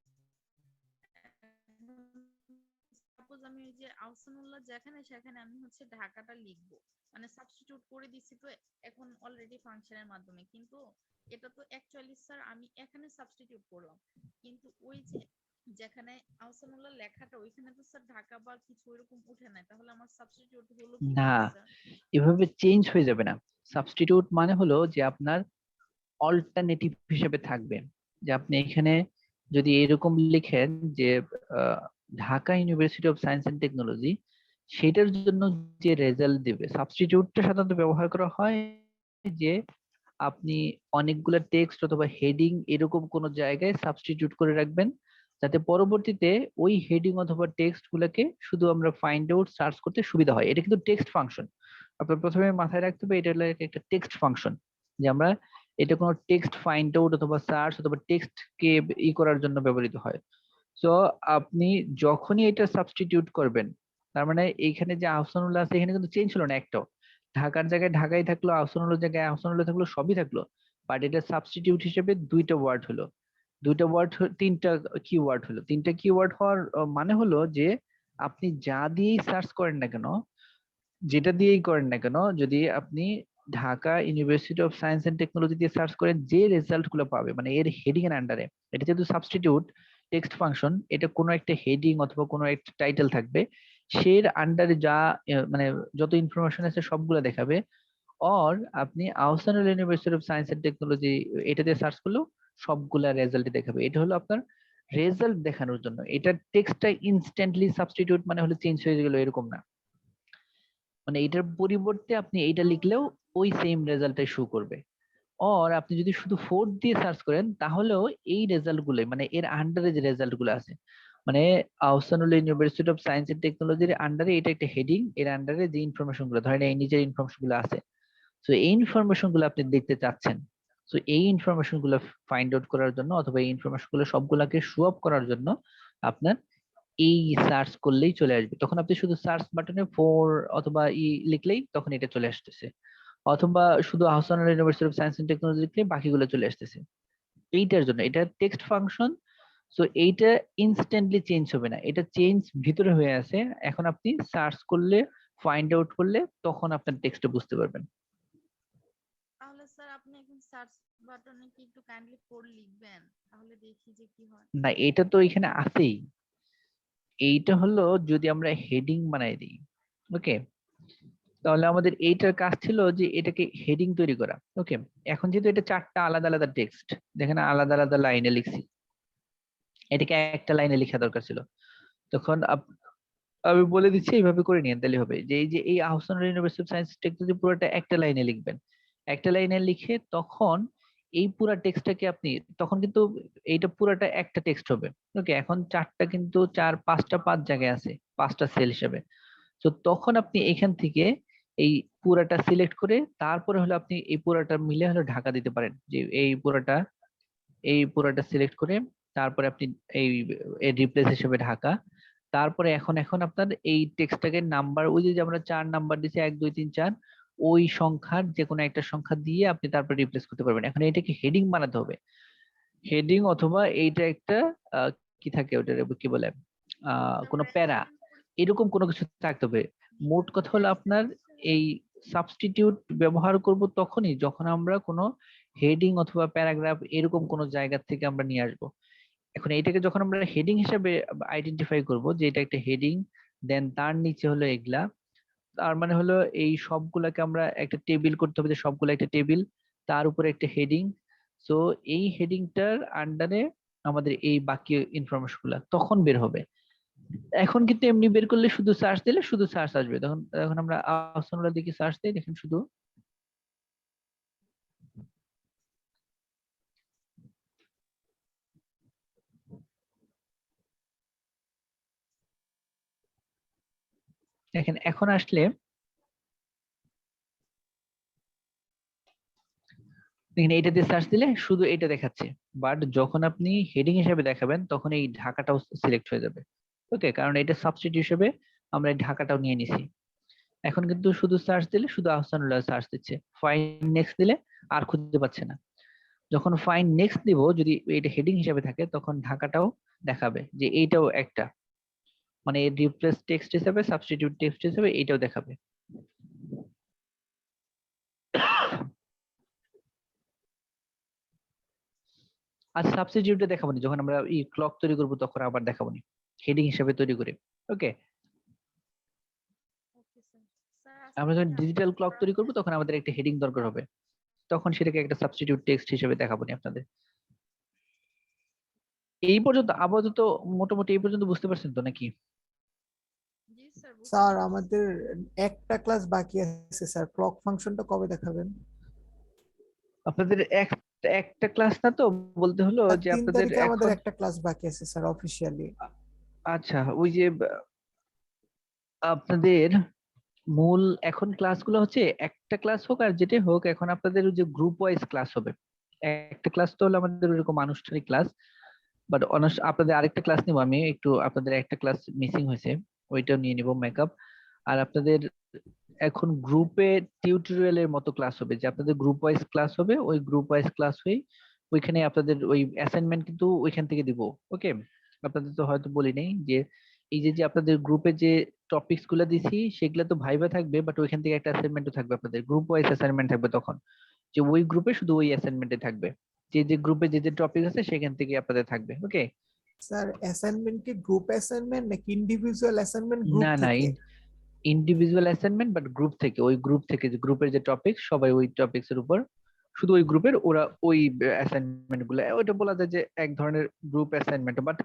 সাপোজ আমি ওই যে আহসানুল্লাহ যেখানে সেখানে আমি হচ্ছে ঢাকাটা লিখবো, মানে সাবস্টিটিউট করে দিছি তো এখন অলরেডি ফাংশনের মাধ্যমে, কিন্তু এটা তো অ্যাকচুয়ালি স্যার আমি এখানে সাবস্টিটিউট করলাম, কিন্তু ওই যে যেখানে আহসানুল্লাহ লেখাটা ওইখানে তো স্যার ঢাকা বা কিছু এরকম উঠে নাই, তাহলে আমার সাবস্টিটিউট হলো না, কিভাবে স্যার? এভাবে চেঞ্জ হয়ে যাবে না। সাবস্টিটিউট মানে হলো যে আপনার অল্টারনেটিভ হিসেবে থাকবে, যে আপনি এখানে যদি এরকম লিখেন যে ah, Dhaka university of science and technology, সেটার জন্য যে রেজাল্ট দিবে, সাবস্টিটিউটটা সাধারণত ব্যবহার করা হয় যে আপনি অনেকগুলো টেক্সট অথবা হেডিং এরকম কোন জায়গায় সাবস্টিটিউট করে রাখবেন, যাতে পরবর্তীতে ওই হেডিং অথবা টেক্সট গুলোকে শুধু আমরা ফাইন্ড আউট সার্চ করতে সুবিধা হয়। এটা কিন্তু টেক্সট ফাংশন, আপনার প্রথমে মাথায় রাখতে হবে এটা হলো একটা টেক্সট ফাংশন, যে আমরা এটা কোনো টেক্সট ফাইন্ড আউট অথবা সার্চ অথবা টেক্সট কে করার জন্য ব্যবহৃত হয়। সো আপনি যখনই এটা সাবস্টিটিউট করবেন, তার মানে এইখানে যে আহসানুল্লাহ আছে এখানে কিন্তু চেঞ্জ হলো না একটাও, ঢাকার জায়গায় ঢাকাই থাকলো, আহসানুল্লাহ জায়গায় আহসানুল্লাহ থাকলো, সবই থাকলো, বাট এটা সাবস্টিটিউট হিসেবে দুইটা ওয়ার্ড হলো, দুইটা ওয়ার্ড, তিনটা কিওয়ার্ড হলো। তিনটা কিওয়ার্ড হওয়ার মানে হলো যে আপনি যা দিয়েই সার্চ করেন না কেন, যেটা দিয়েই করেন না কেন, যদি আপনি Dhaka university of science and technology দিয়ে সার্চ করেন, যে রেজাল্ট গুলো পাবে মানে এর হেডিং এর আন্ডারে, এটা যেহেতু সাবস্টিটিউট টেক্সট ফাংশন, এটা কোনো একটা হেডিং অথবা কোনো একটা টাইটেল থাকবে, সের আন্ডারে যা মানে যত ইনফরমেশন আছে সবগুলো দেখাবে। অর আপনি Ahsanul university of science and technology এটাতে সার্চ করলেও সবগুলা রেজাল্ট দেখাবে। এটা হলো আপনার রেজাল্ট দেখানোর জন্য, এটা টেক্সটটা ইনস্ট্যান্টলি সাবস্টিটিউট মানে হলো চেঞ্জ হয়ে গেল এরকম না, মানে এটার পরিবর্তে আপনি এইটা লিখলেও ওই সেম রেজাল্টটাই শো করবে। অর আপনি যদি শুধু 4 দিয়ে সার্চ করেন তাহলেও এই রেজাল্ট গুলো, মানে এর আন্ডারে যে রেজাল্ট গুলো আছে, মানে Ahsanul university of science and টেকনোলজির আন্ডারে এটা একটা হেডিং, এর আন্ডারে যে ইনফরমেশন গুলো ধরেন এই নিচের ইনফরমেশন গুলো আছে, তো এই ইনফরমেশন গুলো আপনি দেখতে চাচ্ছেন, তো এই ইনফরমেশন গুলো ফাইন্ড আউট করার জন্য অথবা এই ইনফরমেশন গুলো সবগুলাকে শো আপ করার জন্য আপনার এই সার্চ করলেই চলে আসবে, তখন আপনি শুধু সার্চ বাটনে 4 অথবা লিখলেই তখন এটা চলে আসতেছে, অথবা শুধু Ahsan university of science and technology লিখলে বাকিগুলো চলে আসতেছে। এইটার জন্য এটা টেক্সট ফাংশন, সো এইটা ইনস্ট্যান্টলি চেঞ্জ হবে না, এটা চেঞ্জ ভিতরে হয়ে আছে, এখন আপনি সার্চ করলে ফাইন্ড আউট করলে তখন আপনার টেক্সটটা বুঝতে পারবেন। তাহলে স্যার আপনি এখন সার্চ বাটনে কি একটু কাইন্ডলি কোড লিখবেন, তাহলে দেখি যে কি হয়। না, এটা তো এখানে আছেই, এইটা হলো যদি আমরা হেডিং বানাই দিই, ওকে, তাহলে আমাদের এইটার কাজ ছিল যে এটাকে হেডিং তৈরি করা। ওকে, এখন যেহেতু এটা 4টা আলাদা আলাদা টেক্সট, দেখেন আলাদা আলাদা লাইনে লিখছি, এটাকে একটা লাইনে লেখা দরকার ছিল, তখন আমি বলে দিচ্ছি এইভাবে করে নিয়ে তাহলে হবে, যে এই যে এই Ahsan university of science technology পুরোটা একটা লাইনে লিখবেন, একটা লাইনে লিখে তখন এই পুরা টেক্সটটাকে আপনি তখন কিন্তু এইটা পুরাটা একটা টেক্সট হবে। ওকে, এখন চারটা কিন্তু পাঁচটা পাঁচ জায়গায় আছে, পাঁচটা সেল হিসেবে। তো তখন আপনি এখান থেকে এই পুরাটা সিলেক্ট করে তারপরে হলো আপনি এই পুরাটা মিলে হলো ঢাকা দিতে পারেন, যে এই পুরাটা সিলেক্ট করে তারপরে আপনি এই রিপ্লেস হিসেবে ঢাকা। তারপরে এখন এখন আপনার এই টেক্সটটাকে নাম্বার, ওই যে আমরা 4 নাম্বার দিছি 1 2 3 4, ওই সংখ্যার যে কোনো একটা সংখ্যা দিয়ে আপনি তারপর রিপ্লেস করতে পারবেন। এখন এটাকে হেডিং বানাতে হবে, হেডিং অথবা এইটা একটা কি থাকে ওটা কি বলে কোনো তারপরে প্যারা, অ্যাসাইনমেন্ট করে এরকম কোনো কিছু থাকতে হবে। মোট কথা হলো আপনার এই সাবস্টিটিউট ব্যবহার করব তখনই যখন আমরা কোনো হেডিং অথবা প্যারাগ্রাফ এরকম কোনো জায়গা থেকে আমরা নিয়ে আসব। এখন এইটাকে যখন আমরা হেডিং হিসেবে আইডেন্টিফাই করব যে এটা একটা হেডিং, দেন তার নিচে হলো এগুলা, তার মানে হলো এই সবগুলাকে আমরা একটা টেবিল করতে হবে, যে সবগুলা একটা টেবিল, তার উপরে একটা হেডিং। সো এই হেডিংটার আন্ডারে আমাদের এই বাকি ইনফরমেশন গুলা তখন বের হবে। এখন কিন্তু এমনি বের করলে শুধু সার্চ দিলে শুধু সার্চ আসবে, তখন এখন আমরা অপশনগুলো দিকে সার্চ দিই, দেখেন শুধু দেখেন এখন আসলে দেখেন এইটা দিয়ে সার্চ দিলে শুধু এটা দেখাচ্ছে, বাট যখন আপনি হেডিং হিসেবে দেখাবেন তখন এই ঢাকাটাও সিলেক্ট হয়ে যাবে। ওকে, কারণ এটা সাবস্টিটিউট হিসেবে আমরা এই ঢাকাটাও নিয়ে নিছি। এখন কিন্তু শুধু সার্চ দিলে শুধু আহসানুল্লাহ সার্চ দিচ্ছে, ফাইন নেক্সট দিলে আর খুঁজে পাচ্ছে না। যখন ফাইন নেক্সট দিব, যদি এটা হেডিং হিসেবে থাকে তখন ঢাকাটাও দেখাবে, যে এইটাও একটা, মানে রিপ্লেস টেক্সট হিসেবে সাবস্টিটিউট টেক্সট হিসেবে এইটাও দেখাবে। আর সাবস্টিটিউটে দেখাবো না, যখন আমরা এই ক্লক তৈরি করব তখন আবার দেখাবো না, হেডিং হিসেবে তৈরি করে। ওকে, ওকে স্যার। স্যার আজকে আমরা কি যখন ডিজিটাল সাবস্টিটিউট ক্লক করা তৈরি হবে? করব তখন আমাদের একটা হেডিং দরকার হবে, তখন সেটাকে একটা সাবস্টিটিউট টেক্সট হিসেবে দেখাবো না আপনাদের। এই পর্যন্ত আপাতত মোটামুটি এই পর্যন্ত বুঝতে পারছেন তো নাকি? জি স্যার, বুঝতে স্যার পারছি। আমাদের একটা ক্লাস বাকি আছে স্যার, ক্লক ফাংশনটা কবে দেখাবেন? আপনাদের একটা ক্লাস না তো, বলতে হলো স্যার যে 3 আপনাদের তারিখে আমাদের এখন একটা ক্লাস বাকি আছে স্যার অফিসিয়ালি। আচ্ছা, ওই যে আপনাদের মূল এখন ক্লাসগুলো হচ্ছে একটা ক্লাস হোক আর যেটাই হোক, এখন আপনাদের ওই যে গ্রুপ ওয়াইজ ক্লাস হবে। একটা ক্লাস তো হলো আমাদের ওইরকম আনুষ্ঠানিক ক্লাস, বাট আপনাদের আরেকটা ক্লাস নিব আমি একটু, আপনাদের একটা ক্লাস মিসিং হয়েছে, ওইটাও নিয়ে নিব মেকআপ। আর আপনাদের এখন গ্রুপে টিউটোরিয়ালের মতো ক্লাস হবে, যে আপনাদের গ্রুপ ওয়াইজ ক্লাস হবে, ওই গ্রুপ ওয়াইজ ক্লাস হয়ে ওইখানে আপনাদের ওই অ্যাসাইনমেন্ট কিন্তু ওইখান থেকে দিব। ওকে, আপনাদের তো হয়তো বলি নাই যে এই যে যে আপনাদের গ্রুপে যে টপিকস গুলো দিছি সেগুলো তো ভাইবা থাকবে, বাট ওইখান থেকে একটা অ্যাসাইনমেন্টও থাকবে, আপনাদের গ্রুপ ওয়াইজ অ্যাসাইনমেন্ট থাকবে তখন, যে ওই গ্রুপে শুধু ওই অ্যাসাইনমেন্টে থাকবে, যে যে গ্রুপে যে যে টপিক আছে সেখান থেকে আপনাদের থাকবে। ওকে, স্যার অ্যাসাইনমেন্ট কি গ্রুপ অ্যাসাইনমেন্ট নাকি ইন্ডিভিজুয়াল অ্যাসাইনমেন্ট গ্রুপ না না, থেকে? ইন্ডিভিজুয়াল অ্যাসাইনমেন্ট, বাট গ্রুপ থেকে, ওই গ্রুপ থেকে যে গ্রুপের যে টপিক সবাই ওই টপিকস এর উপর, শুধু ওই গ্রুপের ওরা ওই অ্যাসাইনমেন্ট গুলো, ওইটা বলা যায় যে এক ধরনের গ্রুপ অ্যাসাইনমেন্ট, বাট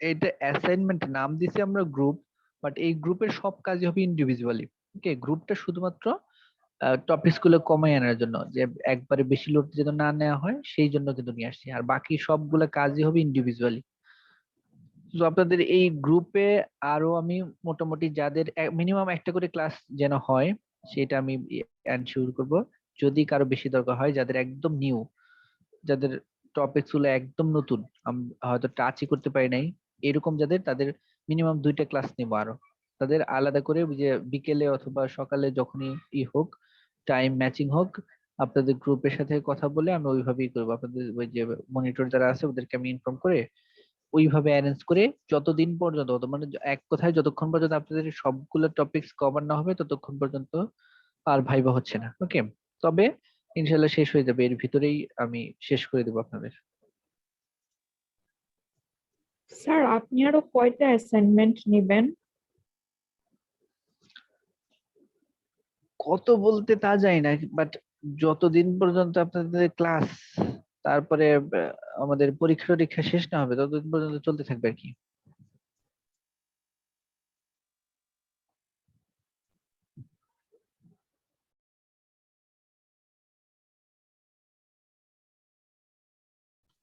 এটা অ্যাসাইনমেন্ট নাম দিছি আমরা গ্রুপ, বাট এই গ্রুপের সব কাজই হবে ইন্ডিভিজুয়ালি। ওকে, গ্রুপটা শুধুমাত্র টপিকস গুলো কমায় আনার জন্য, যে একবারে বেশি লোড যেন না নেওয়া হয় সেই জন্য কিন্তু নিয়ে আসছি, আর বাকি সবগুলা কাজই হবে ইন্ডিভিজুয়ালি। তো আপনাদের এই গ্রুপে আরো আমি মোটামুটি যাদের মিনিমাম একটা করে ক্লাস যেন হয় সেটা আমি এনশিওর করব। যদি কারো বেশি দরকার হয়, যাদের একদম নিউ, যাদের টপিকস গুলো একদম নতুন, হয়তো টাচই করতে পারি নাই, এরকম যাদের, তাদের মিনিমাম 2টা ক্লাস নিব আরো, তাদের আলাদা করে ওই যে বিকেলে অথবা সকালে যখনই হোক, টাইম ম্যাচিং হোক, আপনাদের গ্রুপের সাথে কথা বলে আমি ওইভাবেই করবো। আপনাদের ওই যে মনিটর যারা আছে ওদেরকে আমি ইনফর্ম করে ওইভাবে অ্যারেঞ্জ করে যতদিন পর্যন্ত মানে এক কথায় যতক্ষণ পর্যন্ত আপনাদের সবগুলো টপিকস কভার না হবে ততক্ষণ পর্যন্ত আর ভাইবা হচ্ছে না। ওকে, তবে ইনশাল্লাহ শেষ হয়ে যাবে, এর ভিতরেই আমি শেষ করে দেবো আপনাদের। স্যার আপনি আরো কয়টা অ্যাসাইনমেন্ট নেবেন? কত বলতে তা যায় না, বাট যতদিন পর্যন্ত আপনাদের ক্লাস, তারপরে আমাদের পরীক্ষা টরীক্ষা শেষ না হবে ততদিন পর্যন্ত চলতে থাকবে আর কি।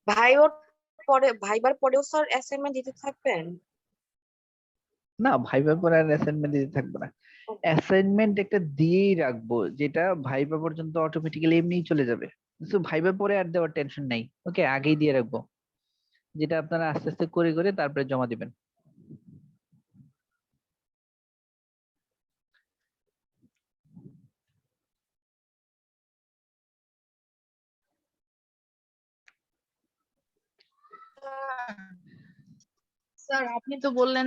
ভাইবার পরেও স্যার অ্যাসাইনমেন্ট দিতে থাকবেন? না, ভাইবার পরে আর অ্যাসাইনমেন্ট দিতে থাকবো না। অ্যাসাইনমেন্ট একটা দিয়েই রাখবো, যেটা ভাইবা পর্যন্ত অটোমেটিক্যালি এমনিই চলে যাবে। তো ভাইবার পরে আর দেওয়ার টেনশন নাই, ওকে আগেই দিয়ে রাখবো, যেটা আপনারা আস্তে আস্তে করে করে তারপরে জমা দিবেন। স্যার আপনি তো বললেন